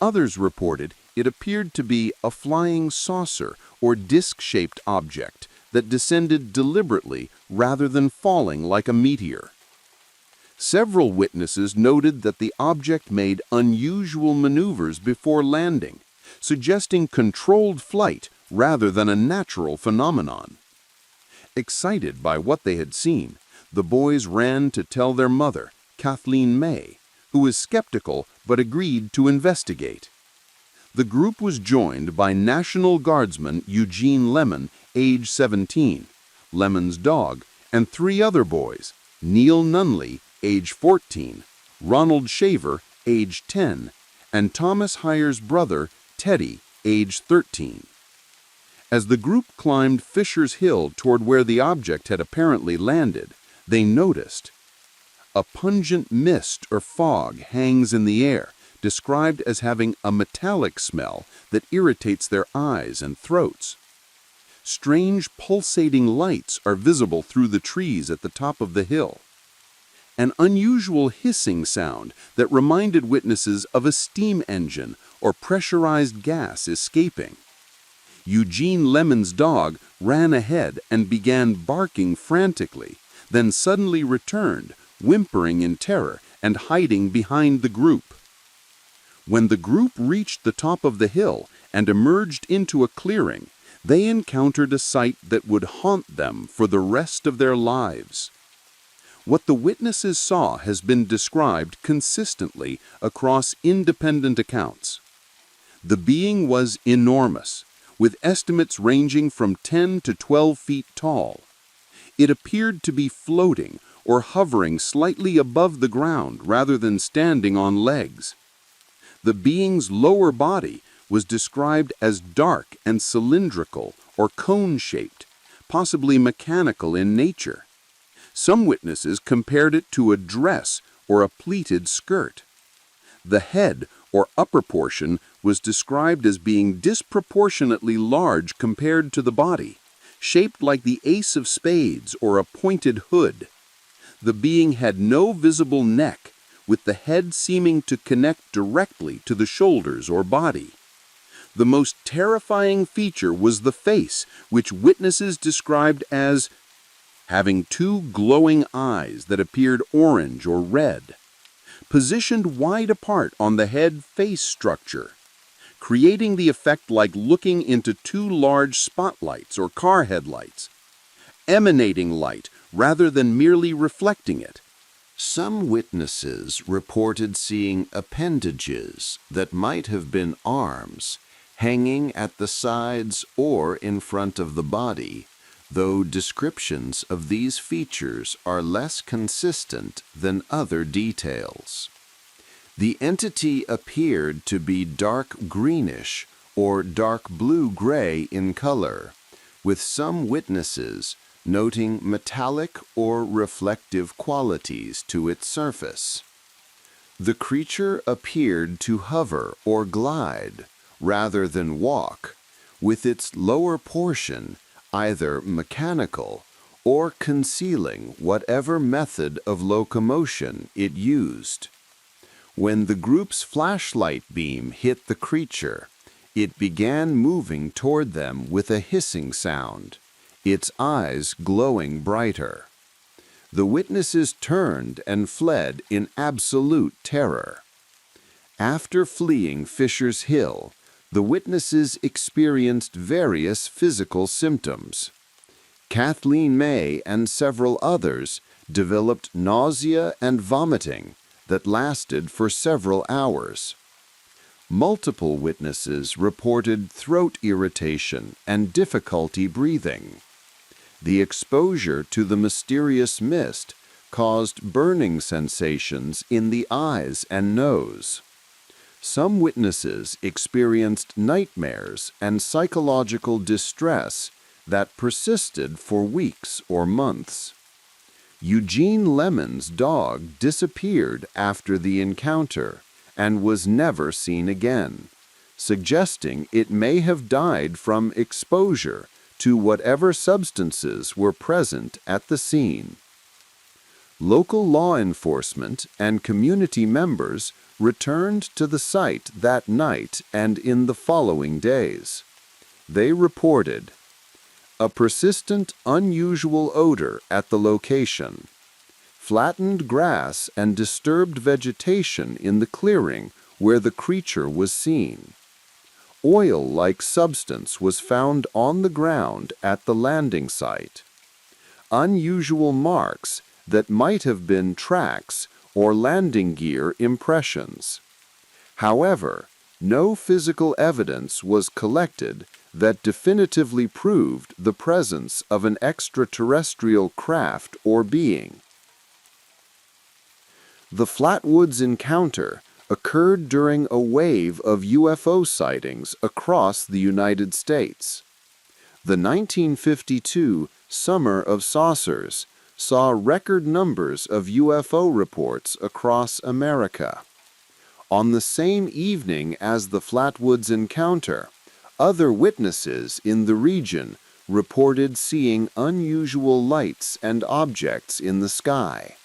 Others reported it appeared to be a flying saucer or disc-shaped object that descended deliberately rather than falling like a meteor. Several witnesses noted that the object made unusual maneuvers before landing, suggesting controlled flight rather than a natural phenomenon. Excited by what they had seen, the boys ran to tell their mother, Kathleen May, who was skeptical but agreed to investigate. The group was joined by National Guardsman Eugene Lemon, age 17, Lemon's dog, and three other boys, Neil Nunley, age 14, Ronald Shaver, age 10, and Thomas Heyer's brother, Teddy, age 13. As the group climbed Fisher's Hill toward where the object had apparently landed, they noticed a pungent mist or fog hangs in the air, described as having a metallic smell that irritates their eyes and throats. Strange pulsating lights are visible through the trees at the top of the hill. An unusual hissing sound that reminded witnesses of a steam engine or pressurized gas escaping. Eugene Lemon's dog ran ahead and began barking frantically, then suddenly returned, whimpering in terror and hiding behind the group. When the group reached the top of the hill and emerged into a clearing, they encountered a sight that would haunt them for the rest of their lives. What the witnesses saw has been described consistently across independent accounts. The being was enormous, with estimates ranging from 10 to 12 feet tall. It appeared to be floating or hovering slightly above the ground rather than standing on legs. The being's lower body was described as dark and cylindrical or cone-shaped, possibly mechanical in nature. Some witnesses compared it to a dress or a pleated skirt. The head or upper portion was described as being disproportionately large compared to the body, shaped like the ace of spades or a pointed hood. The being had no visible neck, with the head seeming to connect directly to the shoulders or body. The most terrifying feature was the face, which witnesses described as having two glowing eyes that appeared orange or red, positioned wide apart on the head-face structure, creating the effect like looking into two large spotlights or car headlights, emanating light rather than merely reflecting it. Some witnesses reported seeing appendages that might have been arms hanging at the sides or in front of the body, though descriptions of these features are less consistent than other details. The entity appeared to be dark greenish or dark blue-gray in color, with some witnesses noting metallic or reflective qualities to its surface. The creature appeared to hover or glide, rather than walk, with its lower portion either mechanical or concealing whatever method of locomotion it used. When the group's flashlight beam hit the creature, it began moving toward them with a hissing sound, its eyes glowing brighter. The witnesses turned and fled in absolute terror. After fleeing Fisher's Hill, the witnesses experienced various physical symptoms. Kathleen May and several others developed nausea and vomiting that lasted for several hours. Multiple witnesses reported throat irritation and difficulty breathing. The exposure to the mysterious mist caused burning sensations in the eyes and nose. Some witnesses experienced nightmares and psychological distress that persisted for weeks or months. Eugene Lemon's dog disappeared after the encounter and was never seen again, suggesting it may have died from exposure to whatever substances were present at the scene. Local law enforcement and community members returned to the site that night and in the following days. They reported a persistent, unusual odor at the location, flattened grass and disturbed vegetation in the clearing where the creature was seen. Oil-like substance was found on the ground at the landing site. Unusual marks that might have been tracks or landing gear impressions. However, no physical evidence was collected that definitively proved the presence of an extraterrestrial craft or being. The Flatwoods encounter occurred during a wave of UFO sightings across the United States. The 1952 Summer of Saucers saw record numbers of UFO reports across America. On the same evening as the Flatwoods encounter, other witnesses in the region reported seeing unusual lights and objects in the sky.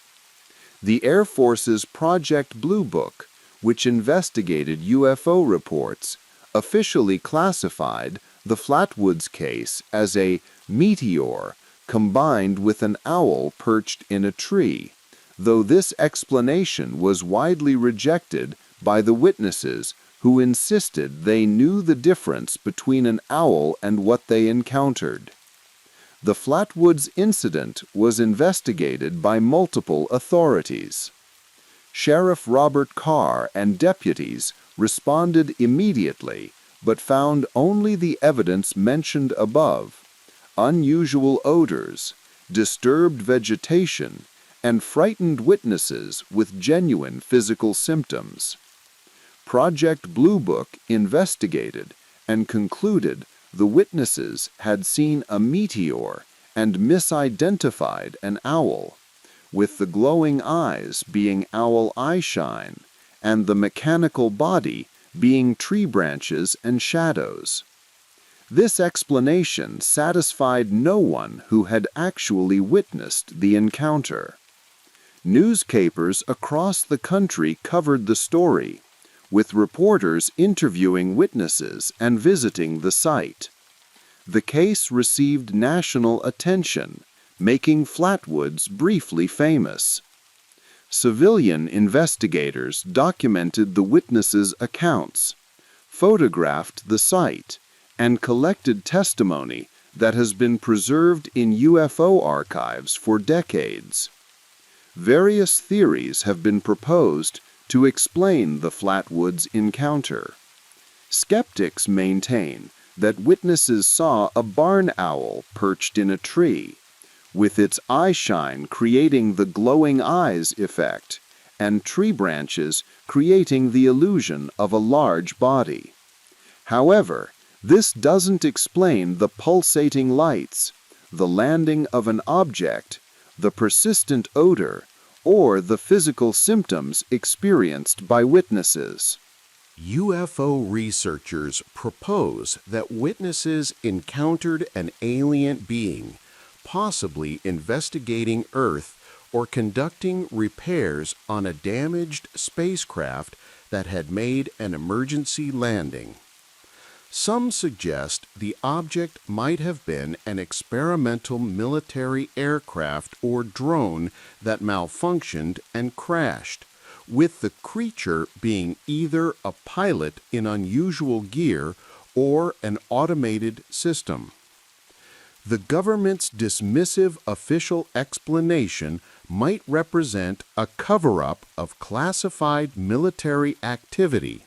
The Air Force's Project Blue Book, which investigated UFO reports, officially classified the Flatwoods case as a meteor combined with an owl perched in a tree, though this explanation was widely rejected by the witnesses who insisted they knew the difference between an owl and what they encountered. The Flatwoods incident was investigated by multiple authorities. Sheriff Robert Carr and deputies responded immediately, but found only the evidence mentioned above: unusual odors, disturbed vegetation, and frightened witnesses with genuine physical symptoms. Project Blue Book investigated and concluded the witnesses had seen a meteor and misidentified an owl, with the glowing eyes being owl eyeshine and the mechanical body being tree branches and shadows. This explanation satisfied no one who had actually witnessed the encounter. Newspapers across the country covered the story, with reporters interviewing witnesses and visiting the site. The case received national attention, making Flatwoods briefly famous. Civilian investigators documented the witnesses' accounts, photographed the site, and collected testimony that has been preserved in UFO archives for decades. Various theories have been proposed to explain the Flatwoods encounter. Skeptics maintain that witnesses saw a barn owl perched in a tree, with its eyeshine creating the glowing eyes effect, and tree branches creating the illusion of a large body. However, this doesn't explain the pulsating lights, the landing of an object, the persistent odor, or the physical symptoms experienced by witnesses. UFO researchers propose that witnesses encountered an alien being, possibly investigating Earth or conducting repairs on a damaged spacecraft that had made an emergency landing. Some suggest the object might have been an experimental military aircraft or drone that malfunctioned and crashed, with the creature being either a pilot in unusual gear or an automated system. The government's dismissive official explanation might represent a cover-up of classified military activity.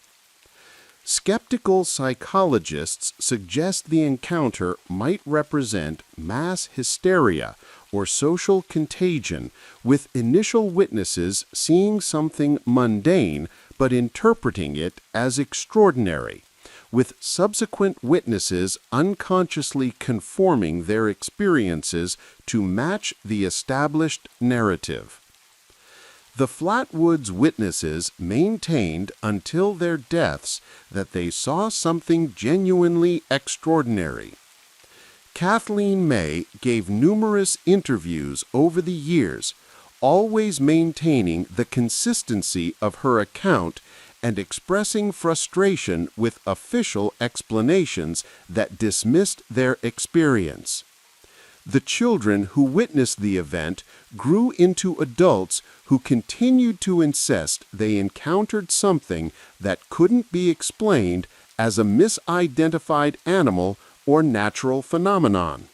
Skeptical psychologists suggest the encounter might represent mass hysteria or social contagion, with initial witnesses seeing something mundane but interpreting it as extraordinary, with subsequent witnesses unconsciously conforming their experiences to match the established narrative. The Flatwoods witnesses maintained until their deaths that they saw something genuinely extraordinary. Kathleen May gave numerous interviews over the years, always maintaining the consistency of her account and expressing frustration with official explanations that dismissed their experience. The children who witnessed the event grew into adults who continued to insist they encountered something that couldn't be explained as a misidentified animal or natural phenomenon.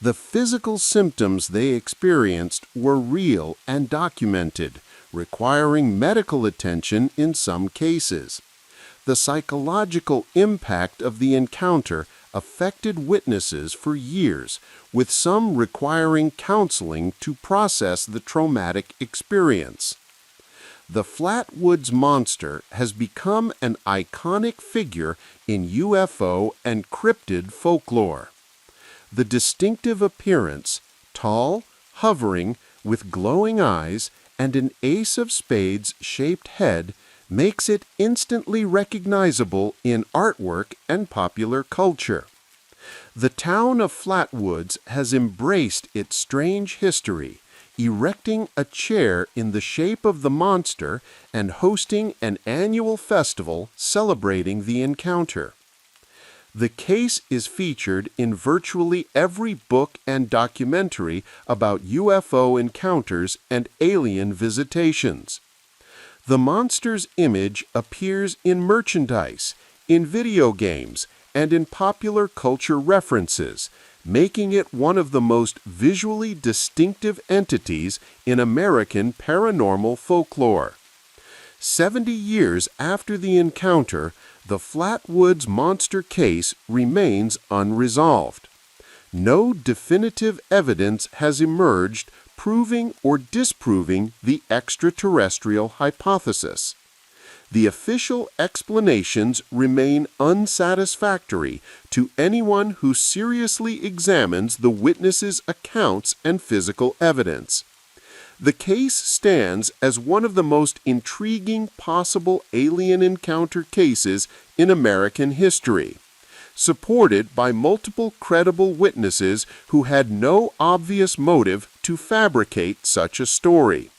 The physical symptoms they experienced were real and documented, requiring medical attention in some cases. The psychological impact of the encounter affected witnesses for years, with some requiring counseling to process the traumatic experience. The Flatwoods Monster has become an iconic figure in UFO and cryptid folklore. The distinctive appearance, tall, hovering, with glowing eyes and an ace of spades-shaped head, makes it instantly recognizable in artwork and popular culture. The town of Flatwoods has embraced its strange history, erecting a chair in the shape of the monster and hosting an annual festival celebrating the encounter. The case is featured in virtually every book and documentary about UFO encounters and alien visitations. The monster's image appears in merchandise, in video games, and in popular culture references, making it one of the most visually distinctive entities in American paranormal folklore. 70 years after the encounter, the Flatwoods Monster case remains unresolved. No definitive evidence has emerged proving or disproving the extraterrestrial hypothesis. The official explanations remain unsatisfactory to anyone who seriously examines the witnesses' accounts and physical evidence. The case stands as one of the most intriguing possible alien encounter cases in American history, supported by multiple credible witnesses who had no obvious motive to fabricate such a story.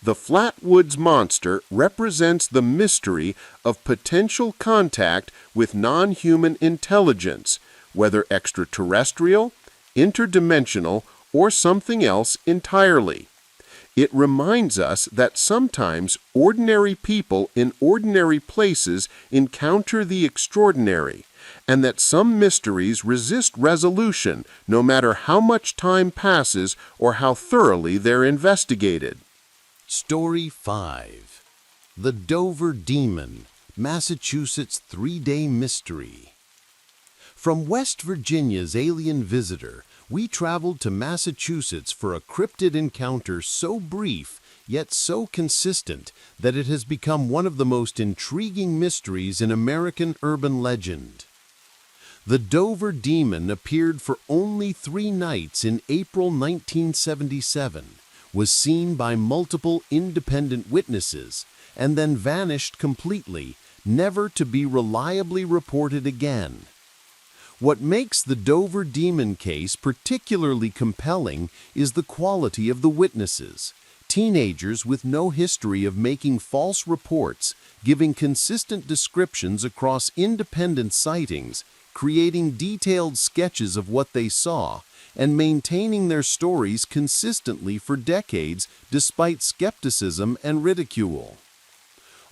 The Flatwoods Monster represents the mystery of potential contact with non-human intelligence, whether extraterrestrial, interdimensional, or something else entirely. It reminds us that sometimes ordinary people in ordinary places encounter the extraordinary, and that some mysteries resist resolution no matter how much time passes or how thoroughly they're investigated. Story 5. The Dover Demon, Massachusetts 3-Day Mystery. From West Virginia's alien visitor, we traveled to Massachusetts for a cryptid encounter so brief yet so consistent that it has become one of the most intriguing mysteries in American urban legend. The Dover Demon appeared for only 3 nights in April 1977, was seen by multiple independent witnesses and then vanished completely, never to be reliably reported again. What makes the Dover Demon case particularly compelling is the quality of the witnesses. Teenagers with no history of making false reports, giving consistent descriptions across independent sightings, creating detailed sketches of what they saw, and maintaining their stories consistently for decades despite skepticism and ridicule.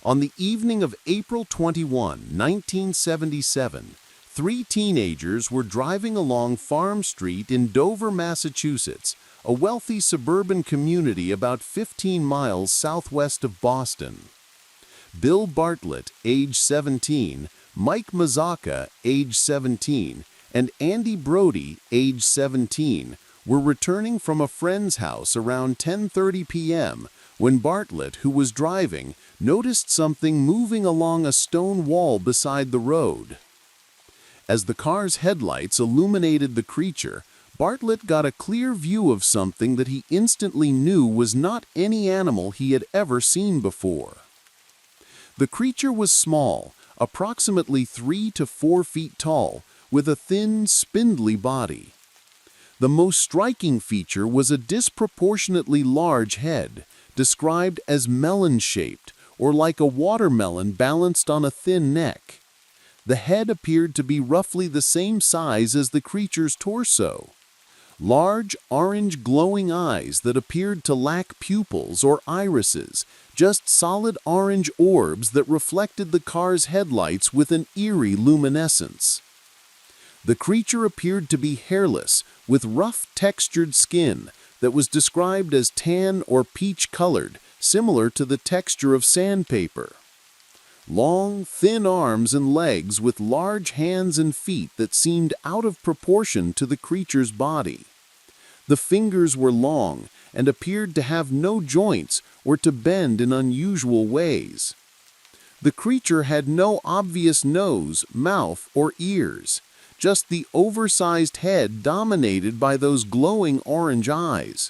On the evening of April 21, 1977, 3 teenagers were driving along Farm Street in Dover, Massachusetts, a wealthy suburban community about 15 miles southwest of Boston. Bill Bartlett, age 17, Mike Mazzocca, age 17, and Andy Brody, age 17, were returning from a friend's house around 10:30 p.m. when Bartlett, who was driving, noticed something moving along a stone wall beside the road. As the car's headlights illuminated the creature, Bartlett got a clear view of something that he instantly knew was not any animal he had ever seen before. The creature was small, approximately 3 to 4 feet tall, with a thin, spindly body. The most striking feature was a disproportionately large head, described as melon-shaped, or like a watermelon balanced on a thin neck. The head appeared to be roughly the same size as the creature's torso. Large, orange glowing eyes that appeared to lack pupils or irises, just solid orange orbs that reflected the car's headlights with an eerie luminescence. The creature appeared to be hairless, with rough textured skin that was described as tan or peach-colored, similar to the texture of sandpaper. Long, thin arms and legs with large hands and feet that seemed out of proportion to the creature's body. The fingers were long and appeared to have no joints or to bend in unusual ways. The creature had no obvious nose, mouth, or ears, just the oversized head dominated by those glowing orange eyes.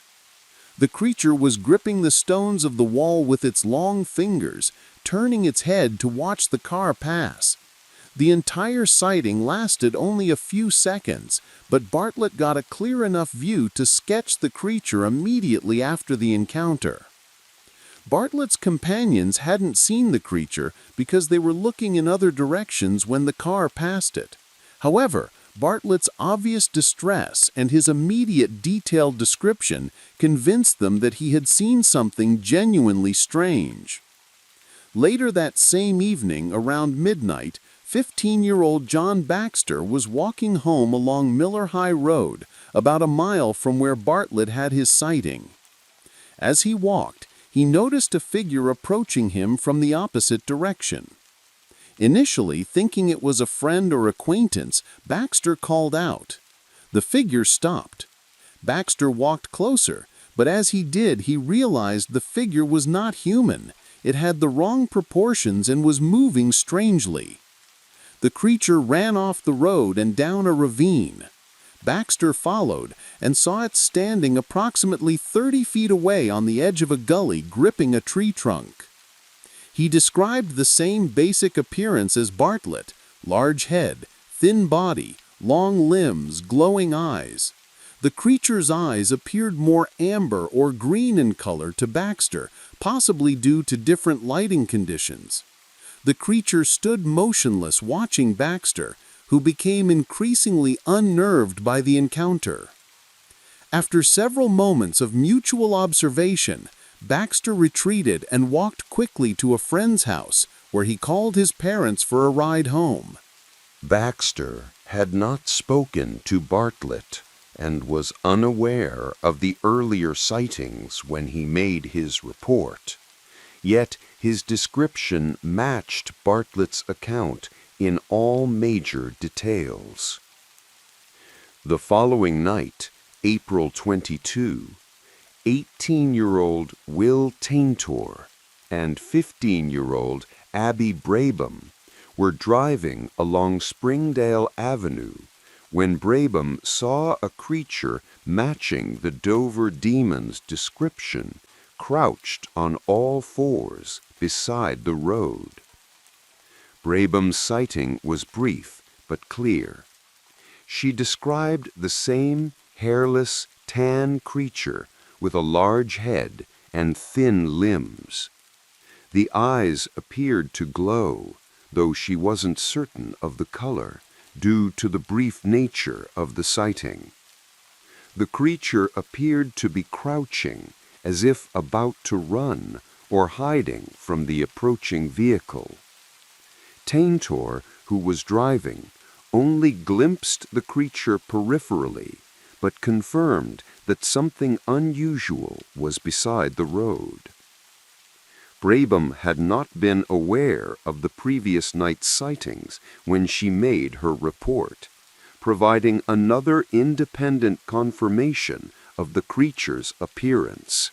The creature was gripping the stones of the wall with its long fingers, turning its head to watch the car pass. The entire sighting lasted only a few seconds, but Bartlett got a clear enough view to sketch the creature immediately after the encounter. Bartlett's companions hadn't seen the creature because they were looking in other directions when the car passed it. However, Bartlett's obvious distress and his immediate detailed description convinced them that he had seen something genuinely strange. Later that same evening, around midnight, 15-year-old John Baxter was walking home along Miller High Road, about a mile from where Bartlett had his sighting. As he walked, he noticed a figure approaching him from the opposite direction. Initially, thinking it was a friend or acquaintance, Baxter called out. The figure stopped. Baxter walked closer, but as he did, he realized the figure was not human. It had the wrong proportions and was moving strangely. The creature ran off the road and down a ravine. Baxter followed and saw it standing approximately 30 feet away on the edge of a gully, gripping a tree trunk. He described the same basic appearance as Bartlett: large head, thin body, long limbs, glowing eyes. The creature's eyes appeared more amber or green in color to Baxter, possibly due to different lighting conditions. The creature stood motionless, watching Baxter, who became increasingly unnerved by the encounter. After several moments of mutual observation, Baxter retreated and walked quickly to a friend's house, where he called his parents for a ride home. Baxter had not spoken to Bartlett and was unaware of the earlier sightings when he made his report. Yet his description matched Bartlett's account in all major details. The following night, April 22, 18-year-old Will Taintor and 15-year-old Abby Brabham were driving along Springdale Avenue when Brabham saw a creature matching the Dover demon's description crouched on all fours beside the road. Brabham's sighting was brief but clear. She described the same hairless, tan creature with a large head and thin limbs. The eyes appeared to glow, though she wasn't certain of the color, due to the brief nature of the sighting. The creature appeared to be crouching, as if about to run or hiding from the approaching vehicle. Taintor, who was driving, only glimpsed the creature peripherally, but confirmed that something unusual was beside the road. Brabham had not been aware of the previous night's sightings when she made her report, providing another independent confirmation of the creature's appearance.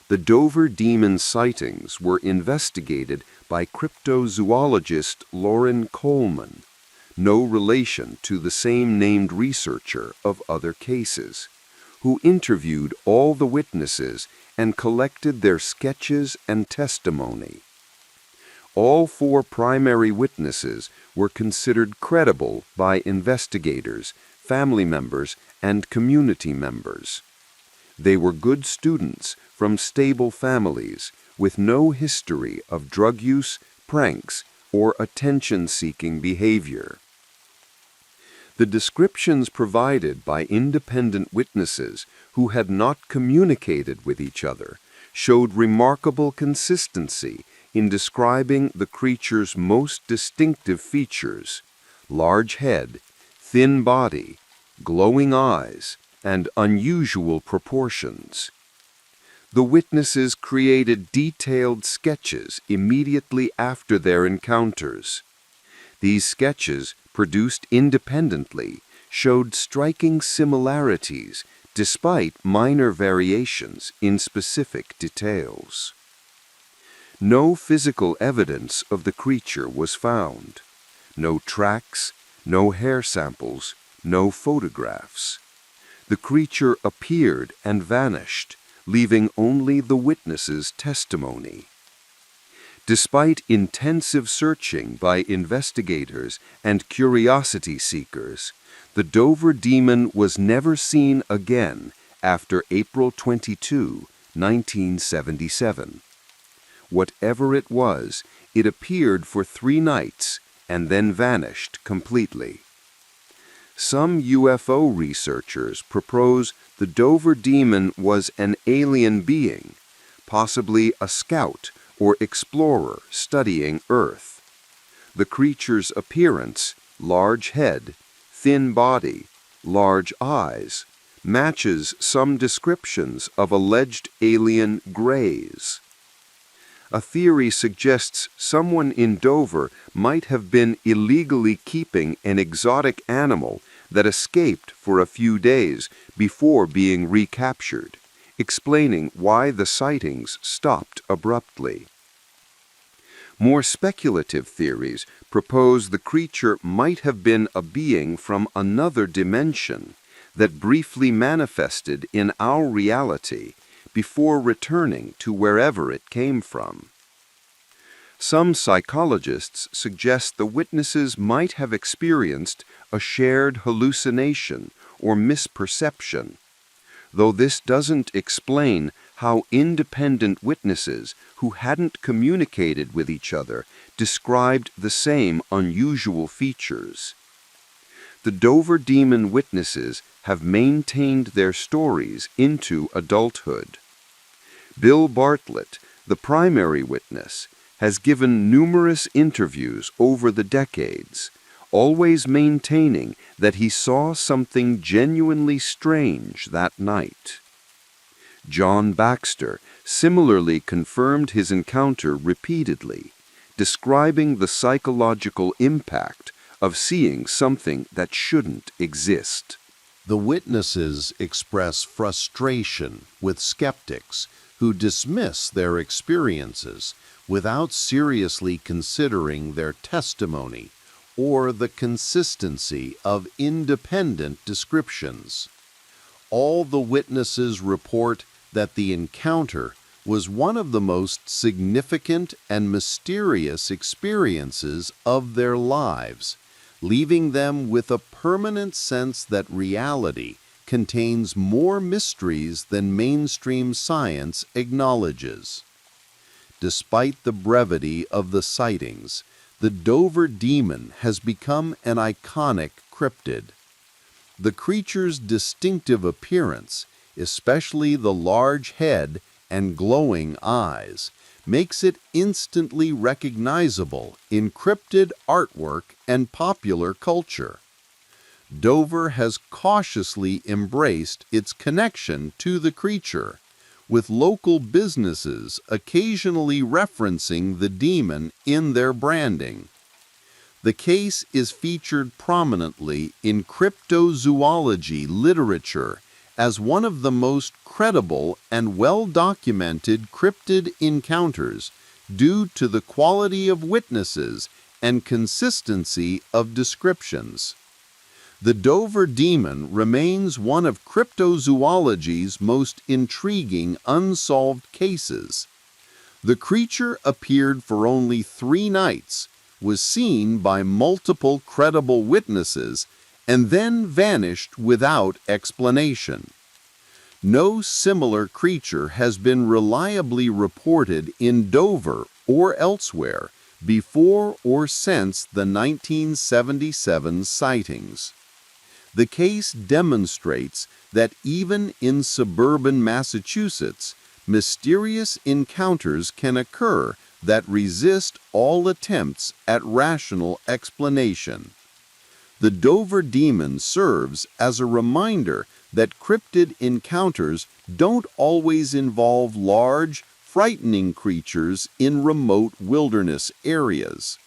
The Dover demon sightings were investigated by cryptozoologist Loren Coleman, no relation to the same named researcher of other cases, who interviewed all the witnesses and collected their sketches and testimony. All 4 primary witnesses were considered credible by investigators, family members, and community members. They were good students from stable families with no history of drug use, pranks, or attention-seeking behavior. The descriptions provided by independent witnesses who had not communicated with each other showed remarkable consistency in describing the creature's most distinctive features: large head, thin body, glowing eyes, and unusual proportions. The witnesses created detailed sketches immediately after their encounters. These sketches, produced independently, showed striking similarities despite minor variations in specific details. No physical evidence of the creature was found. No tracks, no hair samples, no photographs. The creature appeared and vanished, leaving only the witnesses' testimony. Despite intensive searching by investigators and curiosity seekers, the Dover demon was never seen again after April 22, 1977. Whatever it was, it appeared for 3 nights and then vanished completely. Some UFO researchers propose the Dover demon was an alien being, possibly a scout or explorer studying Earth. The creature's appearance, large head, thin body, large eyes, matches some descriptions of alleged alien greys. A theory suggests someone in Dover might have been illegally keeping an exotic animal that escaped for a few days before being recaptured, explaining why the sightings stopped abruptly. More speculative theories propose the creature might have been a being from another dimension that briefly manifested in our reality before returning to wherever it came from. Some psychologists suggest the witnesses might have experienced a shared hallucination or misperception, though this doesn't explain how independent witnesses who hadn't communicated with each other described the same unusual features. The Dover demon witnesses have maintained their stories into adulthood. Bill Bartlett, the primary witness, has given numerous interviews over the decades, always maintaining that he saw something genuinely strange that night. John Baxter similarly confirmed his encounter repeatedly, describing the psychological impact of seeing something that shouldn't exist. The witnesses express frustration with skeptics who dismiss their experiences without seriously considering their testimony or the consistency of independent descriptions. All the witnesses report that the encounter was one of the most significant and mysterious experiences of their lives, leaving them with a permanent sense that reality contains more mysteries than mainstream science acknowledges. Despite the brevity of the sightings, the Dover demon has become an iconic cryptid. The creature's distinctive appearance, especially the large head and glowing eyes, makes it instantly recognizable in cryptid artwork and popular culture. Dover has cautiously embraced its connection to the creature, with local businesses occasionally referencing the demon in their branding. The case is featured prominently in cryptozoology literature as one of the most credible and well-documented cryptid encounters due to the quality of witnesses and consistency of descriptions. The Dover demon remains one of cryptozoology's most intriguing unsolved cases. The creature appeared for only 3 nights, was seen by multiple credible witnesses, and then vanished without explanation. No similar creature has been reliably reported in Dover or elsewhere before or since the 1977 sightings. The case demonstrates that even in suburban Massachusetts, mysterious encounters can occur that resist all attempts at rational explanation. The Dover demon serves as a reminder that cryptid encounters don't always involve large, frightening creatures in remote wilderness areas.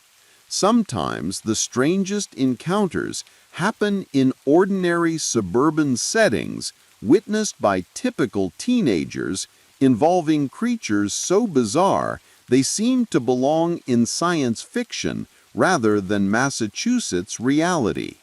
Sometimes the strangest encounters happen in ordinary suburban settings witnessed by typical teenagers, involving creatures so bizarre they seem to belong in science fiction rather than Massachusetts reality.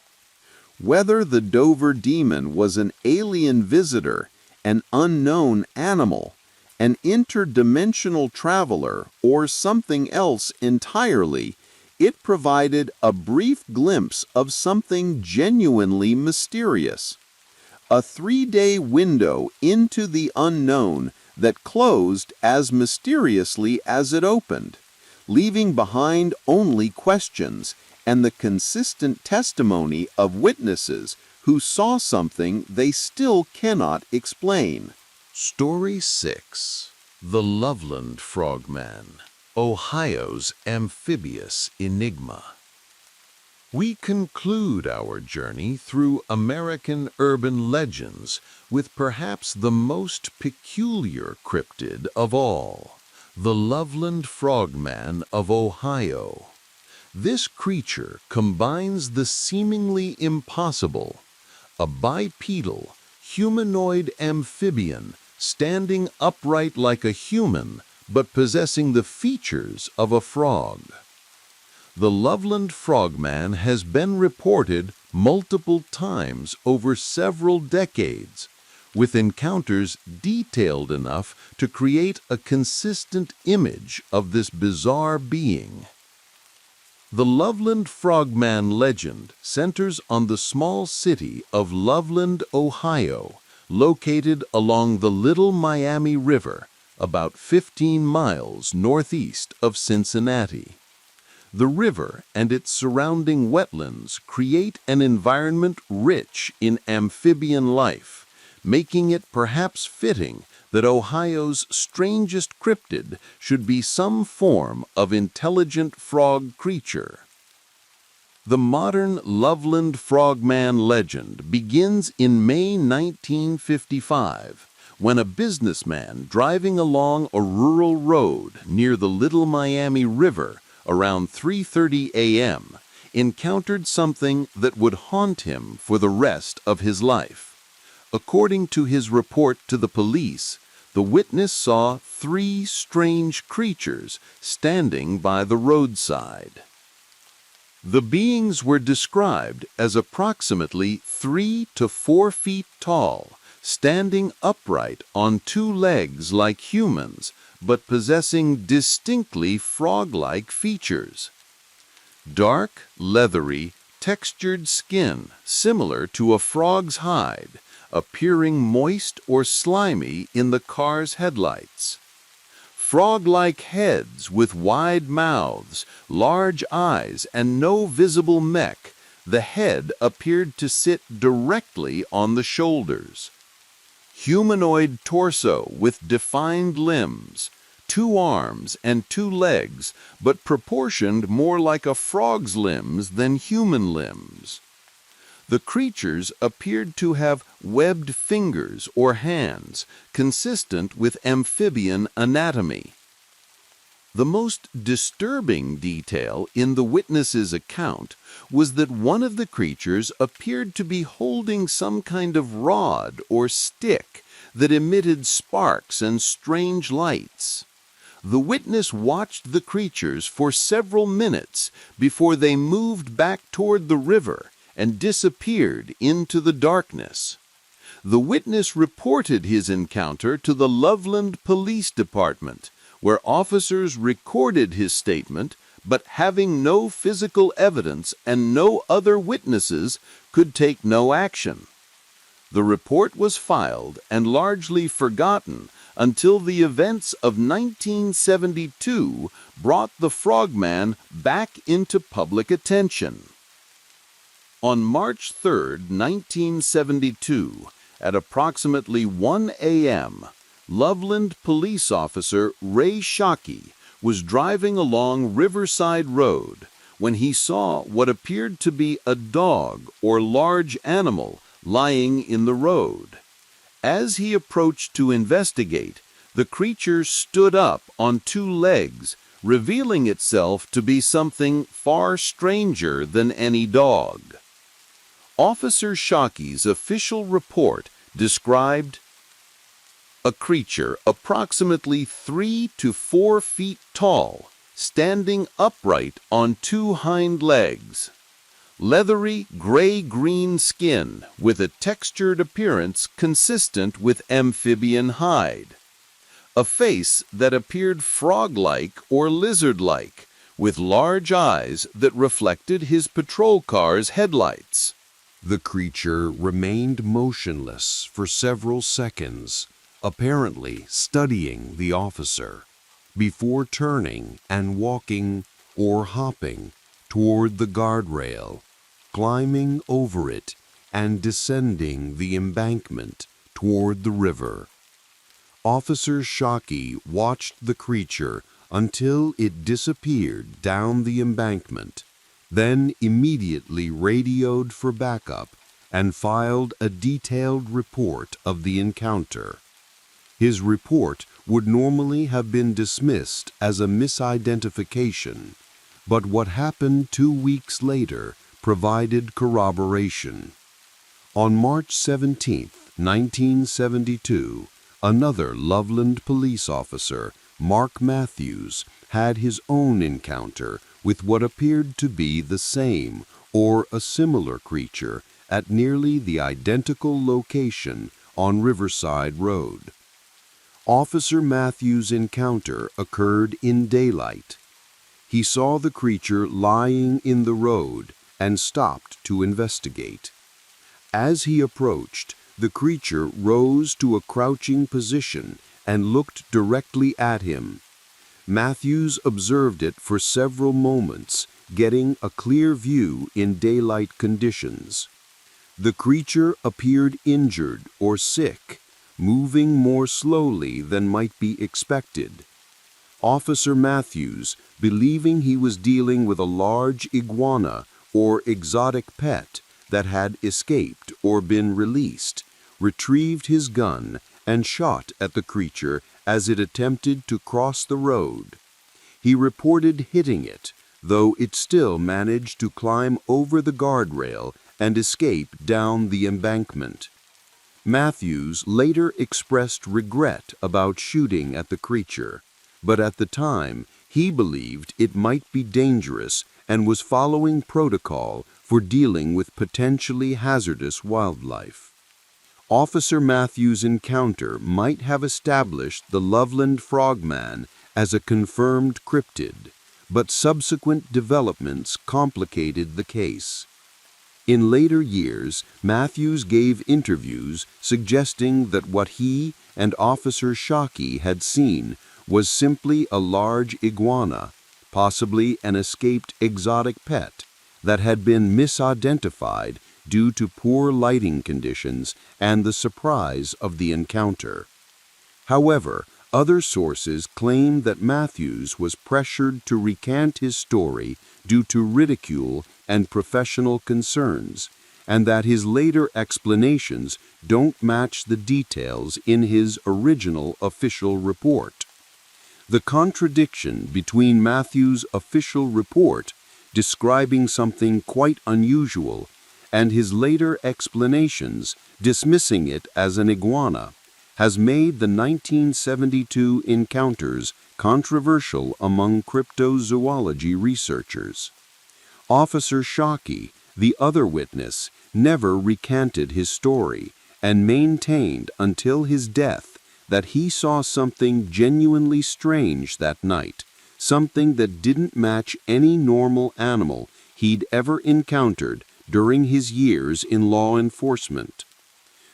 Whether the Dover demon was an alien visitor, an unknown animal, an interdimensional traveler, or something else entirely, it provided a brief glimpse of something genuinely mysterious. A 3-day window into the unknown that closed as mysteriously as it opened, leaving behind only questions and the consistent testimony of witnesses who saw something they still cannot explain. Story 6. The Loveland Frogman, Ohio's amphibious enigma. We conclude our journey through American urban legends with perhaps the most peculiar cryptid of all, the Loveland Frogman of Ohio. This creature combines the seemingly impossible, a bipedal, humanoid amphibian standing upright like a human but possessing the features of a frog. The Loveland Frogman has been reported multiple times over several decades, with encounters detailed enough to create a consistent image of this bizarre being. The Loveland Frogman legend centers on the small city of Loveland, Ohio, located along the Little Miami River, about 15 miles northeast of Cincinnati. The river and its surrounding wetlands create an environment rich in amphibian life, making it perhaps fitting that Ohio's strangest cryptid should be some form of intelligent frog creature. The modern Loveland Frogman legend begins in May 1955, when a businessman driving along a rural road near the Little Miami River around 3:30 a.m., encountered something that would haunt him for the rest of his life. According to his report to the police, the witness saw 3 strange creatures standing by the roadside. The beings were described as approximately 3 to 4 feet tall, standing upright on 2 legs like humans, but possessing distinctly frog-like features. Dark, leathery, textured skin similar to a frog's hide, appearing moist or slimy in the car's headlights. Frog-like heads with wide mouths, large eyes, and no visible neck, the head appeared to sit directly on the shoulders. Humanoid torso with defined limbs, 2 arms and 2 legs, but proportioned more like a frog's limbs than human limbs. The creatures appeared to have webbed fingers or hands, consistent with amphibian anatomy. The most disturbing detail in the witness's account was that one of the creatures appeared to be holding some kind of rod or stick that emitted sparks and strange lights. The witness watched the creatures for several minutes before they moved back toward the river and disappeared into the darkness. The witness reported his encounter to the Loveland Police Department, where officers recorded his statement, but having no physical evidence and no other witnesses, could take no action. The report was filed and largely forgotten until the events of 1972 brought the Frogman back into public attention. On March 3, 1972, at approximately 1 a.m., Loveland police officer Ray Shockey was driving along Riverside Road when he saw what appeared to be a dog or large animal lying in the road. As he approached to investigate, the creature stood up on 2 legs, revealing itself to be something far stranger than any dog. Officer Shockey's official report described a creature approximately 3 to 4 feet tall, standing upright on 2 hind legs. Leathery gray-green skin with a textured appearance consistent with amphibian hide. A face that appeared frog-like or lizard-like, with large eyes that reflected his patrol car's headlights. The creature remained motionless for several seconds, apparently studying the officer, before turning and walking or hopping toward the guardrail, climbing over it and descending the embankment toward the river. Officer Shockey watched the creature until it disappeared down the embankment, then immediately radioed for backup and filed a detailed report of the encounter. His report would normally have been dismissed as a misidentification, but what happened 2 weeks later provided corroboration. On March 17, 1972, another Loveland police officer, Mark Matthews, had his own encounter with what appeared to be the same or a similar creature at nearly the identical location on Riverside Road. Officer Matthews' encounter occurred in daylight. He saw the creature lying in the road and stopped to investigate. As he approached, the creature rose to a crouching position and looked directly at him. Matthews observed it for several moments, getting a clear view in daylight conditions. The creature appeared injured or sick, moving more slowly than might be expected. Officer Matthews, believing he was dealing with a large iguana or exotic pet that had escaped or been released, retrieved his gun and shot at the creature as it attempted to cross the road. He reported hitting it, though it still managed to climb over the guardrail and escape down the embankment. Matthews later expressed regret about shooting at the creature, but at the time He believed it might be dangerous and was following protocol for dealing with potentially hazardous wildlife. Officer Matthews' encounter might have established the Loveland Frogman as a confirmed cryptid, but subsequent developments complicated the case. In later years, Matthews gave interviews suggesting that what he and Officer Shockey had seen was simply a large iguana, possibly an escaped exotic pet, that had been misidentified due to poor lighting conditions and the surprise of the encounter. However, other sources claim that Matthews was pressured to recant his story due to ridicule and professional concerns, and that his later explanations don't match the details in his original official report. The contradiction between Matthews' official report, describing something quite unusual, and his later explanations, dismissing it as an iguana, has made the 1972 encounters controversial among cryptozoology researchers. Officer Shockey, the other witness, never recanted his story and maintained until his death that he saw something genuinely strange that night, something that didn't match any normal animal he'd ever encountered during his years in law enforcement.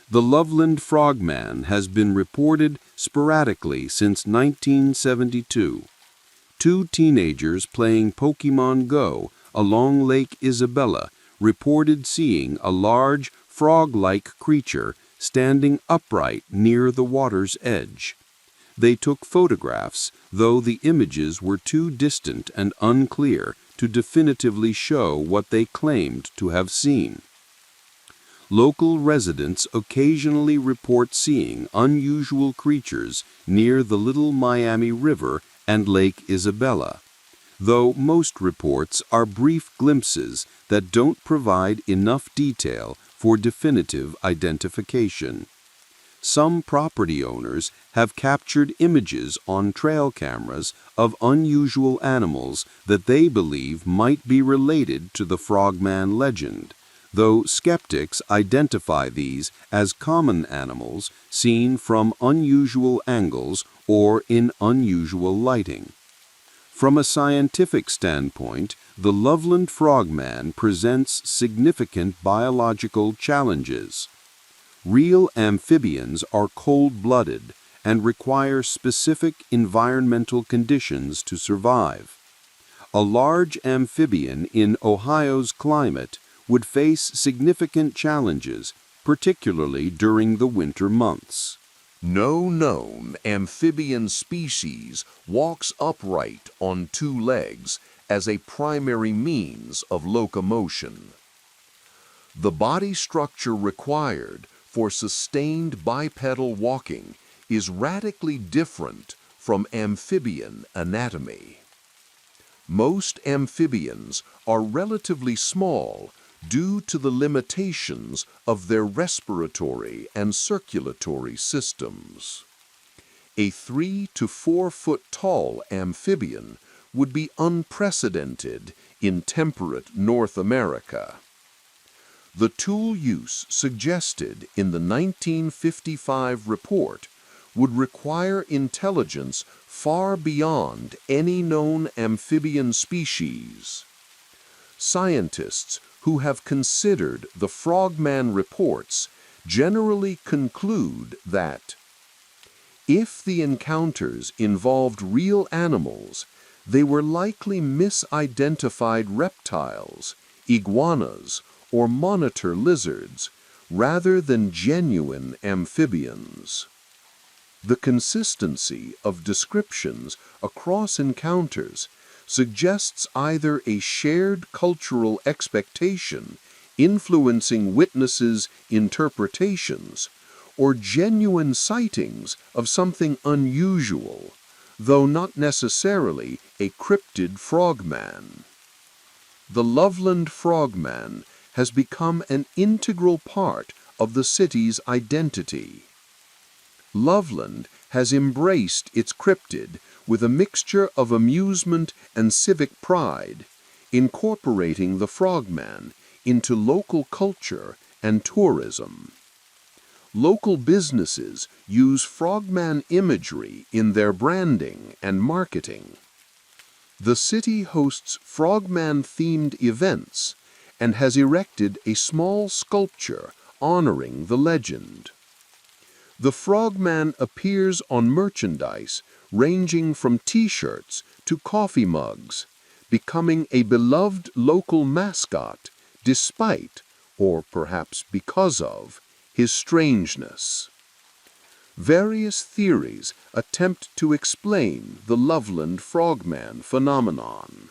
The Loveland Frogman has been reported sporadically since 1972. Two teenagers playing Pokemon Go along Lake Isabella reported seeing a large, frog-like creature standing upright near the water's edge. They took photographs, though the images were too distant and unclear to definitively show what they claimed to have seen. Local residents occasionally report seeing unusual creatures near the Little Miami River and Lake Isabella, though most reports are brief glimpses that don't provide enough detail for definitive identification. Some property owners have captured images on trail cameras of unusual animals that they believe might be related to the Frogman legend, though skeptics identify these as common animals seen from unusual angles or in unusual lighting. From a scientific standpoint, the Loveland Frogman presents significant biological challenges. Real amphibians are cold-blooded and require specific environmental conditions to survive. A large amphibian in Ohio's climate would face significant challenges, particularly during the winter months. No known amphibian species walks upright on two legs as a primary means of locomotion. The body structure required for sustained bipedal walking is radically different from amphibian anatomy. Most amphibians are relatively small due to the limitations of their respiratory and circulatory systems. A 3 to 4 foot tall amphibian would be unprecedented in temperate North America. The tool use suggested in the 1955 report would require intelligence far beyond any known amphibian species. Scientists who have considered the Frogman reports generally conclude that if the encounters involved real animals, they were likely misidentified reptiles, iguanas, or monitor lizards, rather than genuine amphibians. The consistency of descriptions across encounters suggests either a shared cultural expectation influencing witnesses' interpretations or genuine sightings of something unusual, though not necessarily a cryptid frogman. The Loveland Frogman has become an integral part of the city's identity. Loveland has embraced its cryptid with a mixture of amusement and civic pride, incorporating the frogman into local culture and tourism. Local businesses use frogman imagery in their branding and marketing. The city hosts frogman-themed events and has erected a small sculpture honoring the legend. The frogman appears on merchandise ranging from T-shirts to coffee mugs, becoming a beloved local mascot despite, or perhaps because of, his strangeness. Various theories attempt to explain the Loveland Frogman phenomenon.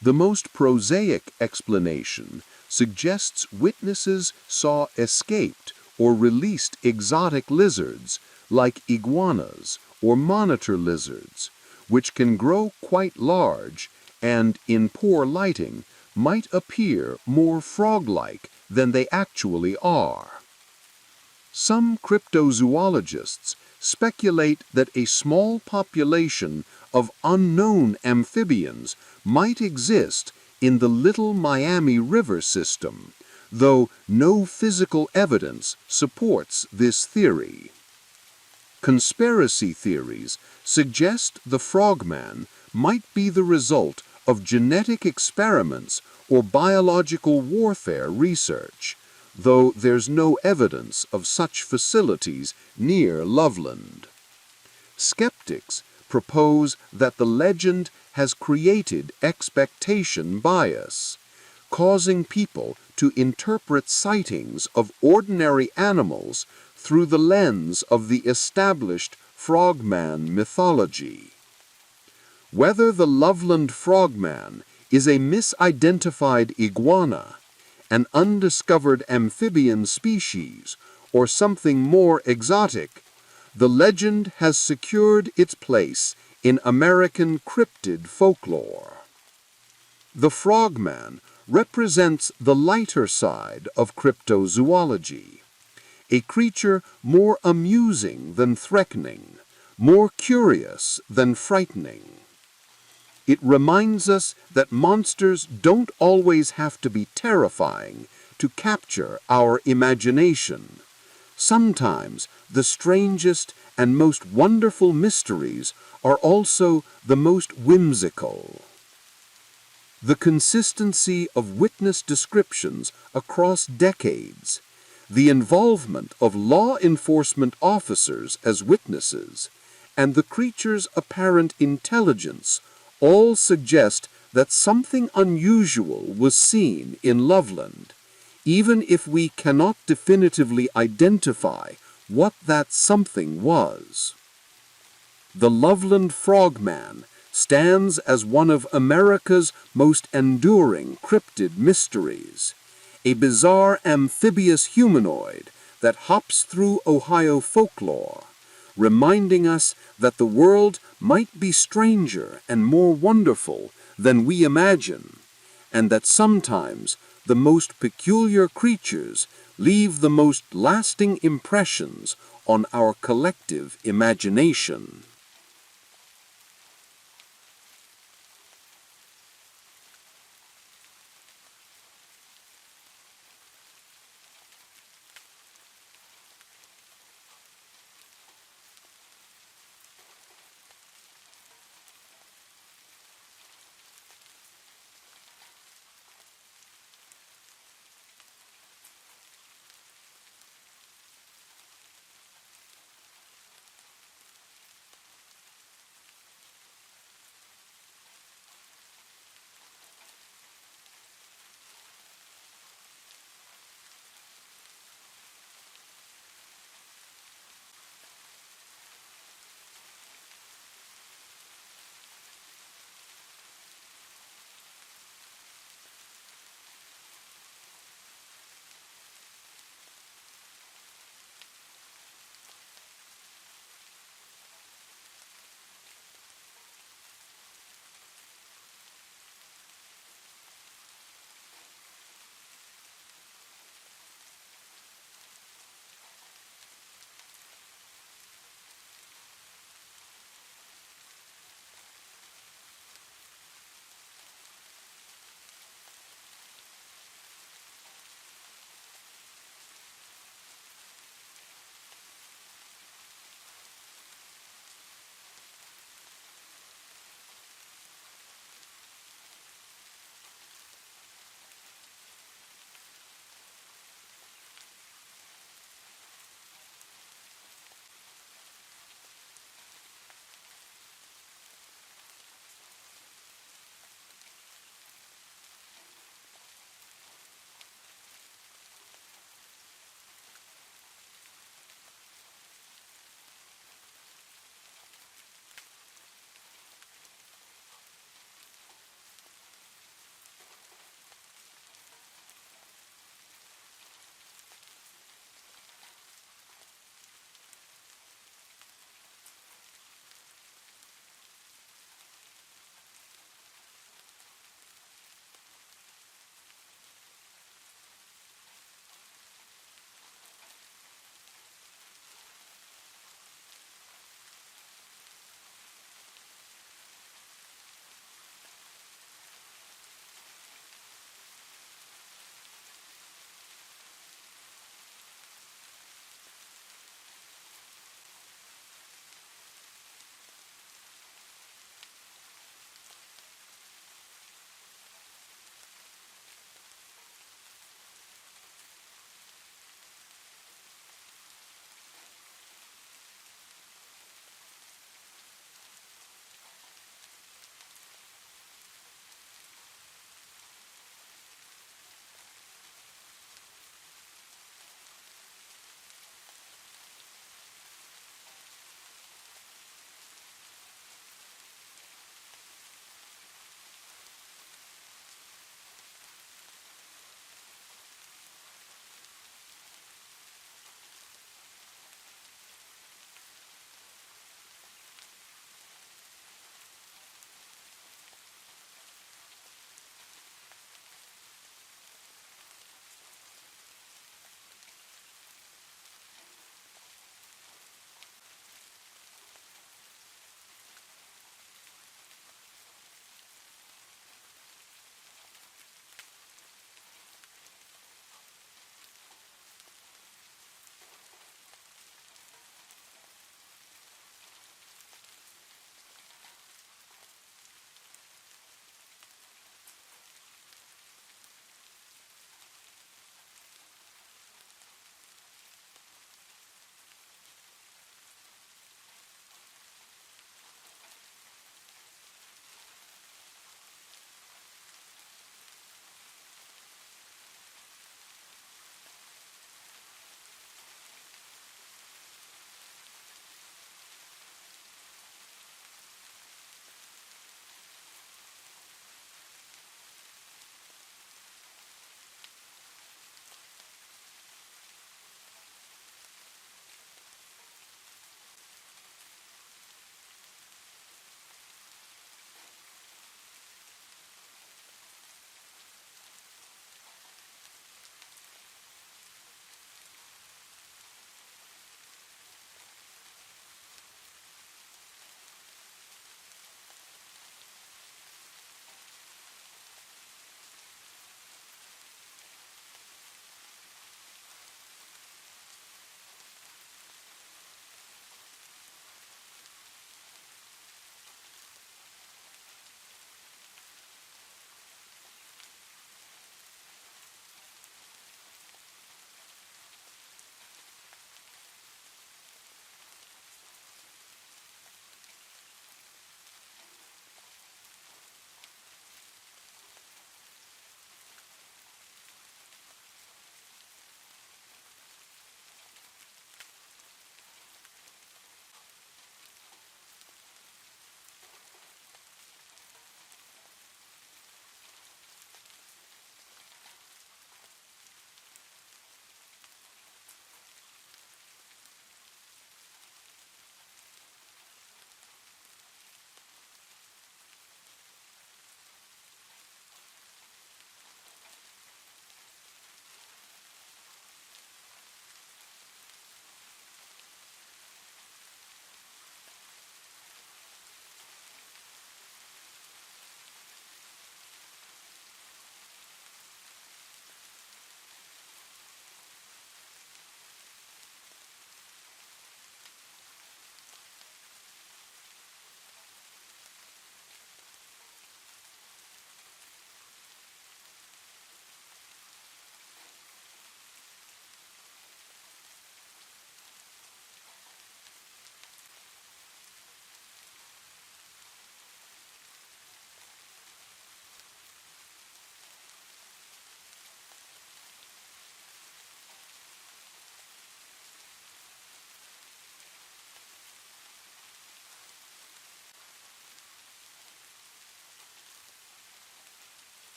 The most prosaic explanation suggests witnesses saw escaped or released exotic lizards like iguanas or monitor lizards, which can grow quite large and, in poor lighting, might appear more frog-like than they actually are. Some cryptozoologists speculate that a small population of unknown amphibians might exist in the Little Miami River system, though no physical evidence supports this theory. Conspiracy theories suggest the frogman might be the result of genetic experiments or biological warfare research, though there's no evidence of such facilities near Loveland. Skeptics propose that the legend has created expectation bias, causing people to interpret sightings of ordinary animals through the lens of the established frogman mythology. Whether the Loveland Frogman is a misidentified iguana, an undiscovered amphibian species, or something more exotic, the legend has secured its place in American cryptid folklore. The frogman represents the lighter side of cryptozoology, a creature more amusing than threatening, more curious than frightening. It reminds us that monsters don't always have to be terrifying to capture our imagination. Sometimes the strangest and most wonderful mysteries are also the most whimsical. The consistency of witness descriptions across decades, the involvement of law enforcement officers as witnesses, and the creature's apparent intelligence all suggest that something unusual was seen in Loveland, even if we cannot definitively identify what that something was. The Loveland Frogman stands as one of America's most enduring cryptid mysteries, a bizarre amphibious humanoid that hops through Ohio folklore, reminding us that the world might be stranger and more wonderful than we imagine, and that sometimes the most peculiar creatures leave the most lasting impressions on our collective imagination.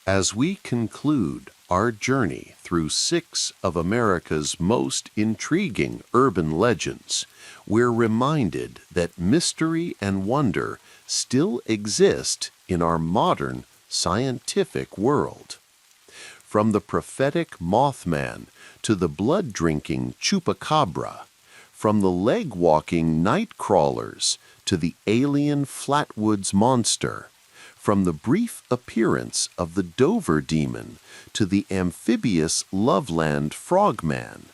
As we conclude our journey through 6 of America's most intriguing urban legends, we're reminded that mystery and wonder still exist in our modern scientific world. From the prophetic Mothman to the blood-drinking Chupacabra, from the leg-walking Nightcrawlers to the alien Flatwoods Monster, from the brief appearance of the Dover Demon to the amphibious Loveland Frogman,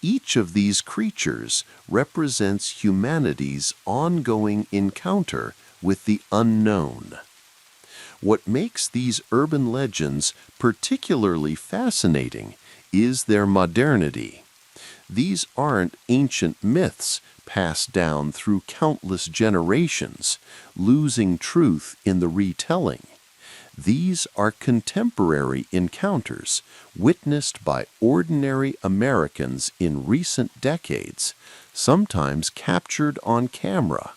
each of these creatures represents humanity's ongoing encounter with the unknown. What makes these urban legends particularly fascinating is their modernity. These aren't ancient myths passed down through countless generations, losing truth in the retelling. These are contemporary encounters witnessed by ordinary Americans in recent decades, sometimes captured on camera,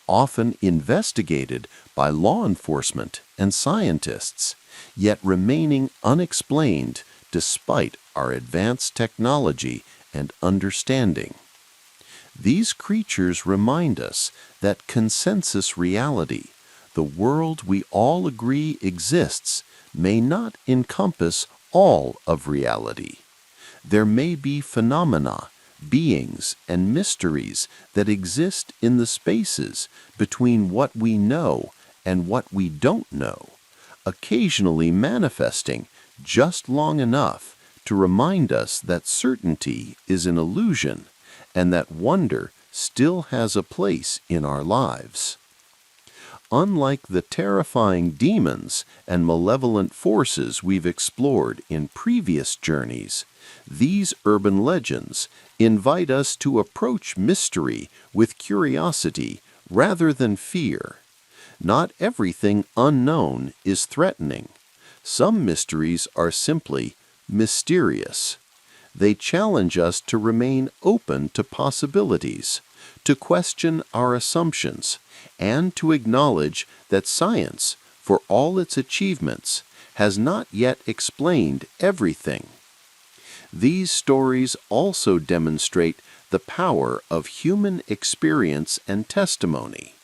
often investigated by law enforcement and scientists, yet remaining unexplained despite our advanced technology and understanding. These creatures remind us that consensus reality, the world we all agree exists, may not encompass all of reality. There may be phenomena, beings, and mysteries that exist in the spaces between what we know and what we don't know, occasionally manifesting just long enough to remind us that certainty is an illusion and that wonder still has a place in our lives. Unlike the terrifying demons and malevolent forces we've explored in previous journeys, these urban legends invite us to approach mystery with curiosity rather than fear. Not everything unknown is threatening. Some mysteries are simply mysterious. They challenge us to remain open to possibilities, to question our assumptions, and to acknowledge that science, for all its achievements, has not yet explained everything. These stories also demonstrate the power of human experience and testimony.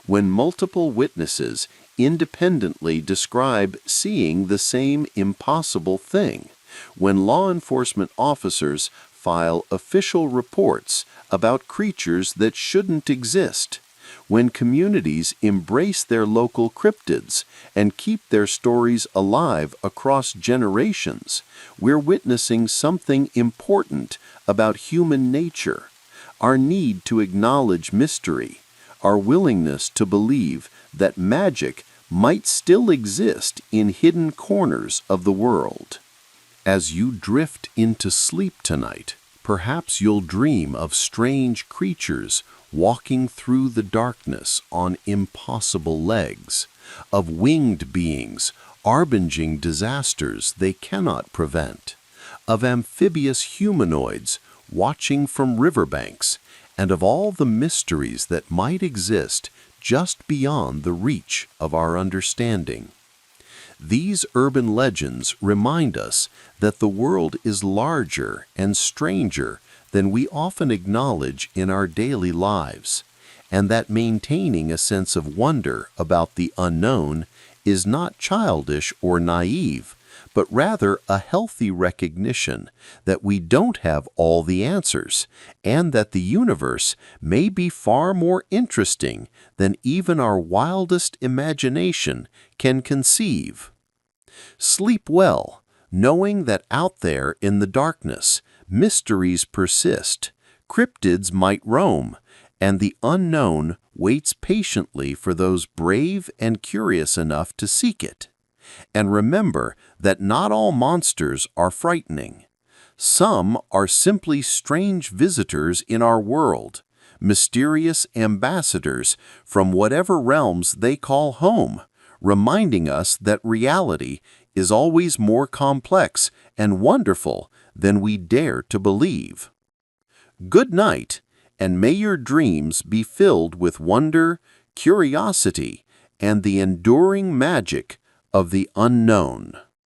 When multiple witnesses independently describe seeing the same impossible thing, when law enforcement officers file official reports about creatures that shouldn't exist, when communities embrace their local cryptids and keep their stories alive across generations, we're witnessing something important about human nature, our need to acknowledge mystery, our willingness to believe that magic might still exist in hidden corners of the world. As you drift into sleep tonight, perhaps you'll dream of strange creatures walking through the darkness on impossible legs, of winged beings harbinging disasters they cannot prevent, of amphibious humanoids watching from riverbanks, and of all the mysteries that might exist just beyond the reach of our understanding. These urban legends remind us that the world is larger and stranger than we often acknowledge in our daily lives, and that maintaining a sense of wonder about the unknown is not childish or naive, but rather a healthy recognition that we don't have all the answers, and that the universe may be far more interesting than even our wildest imagination can conceive. Sleep well, knowing that out there in the darkness, mysteries persist, cryptids might roam, and the unknown waits patiently for those brave and curious enough to seek it. And remember that not all monsters are frightening. Some are simply strange visitors in our world, mysterious ambassadors from whatever realms they call home, reminding us that reality is always more complex and wonderful than we dare to believe. Good night, and may your dreams be filled with wonder, curiosity, and the enduring magic of the unknown.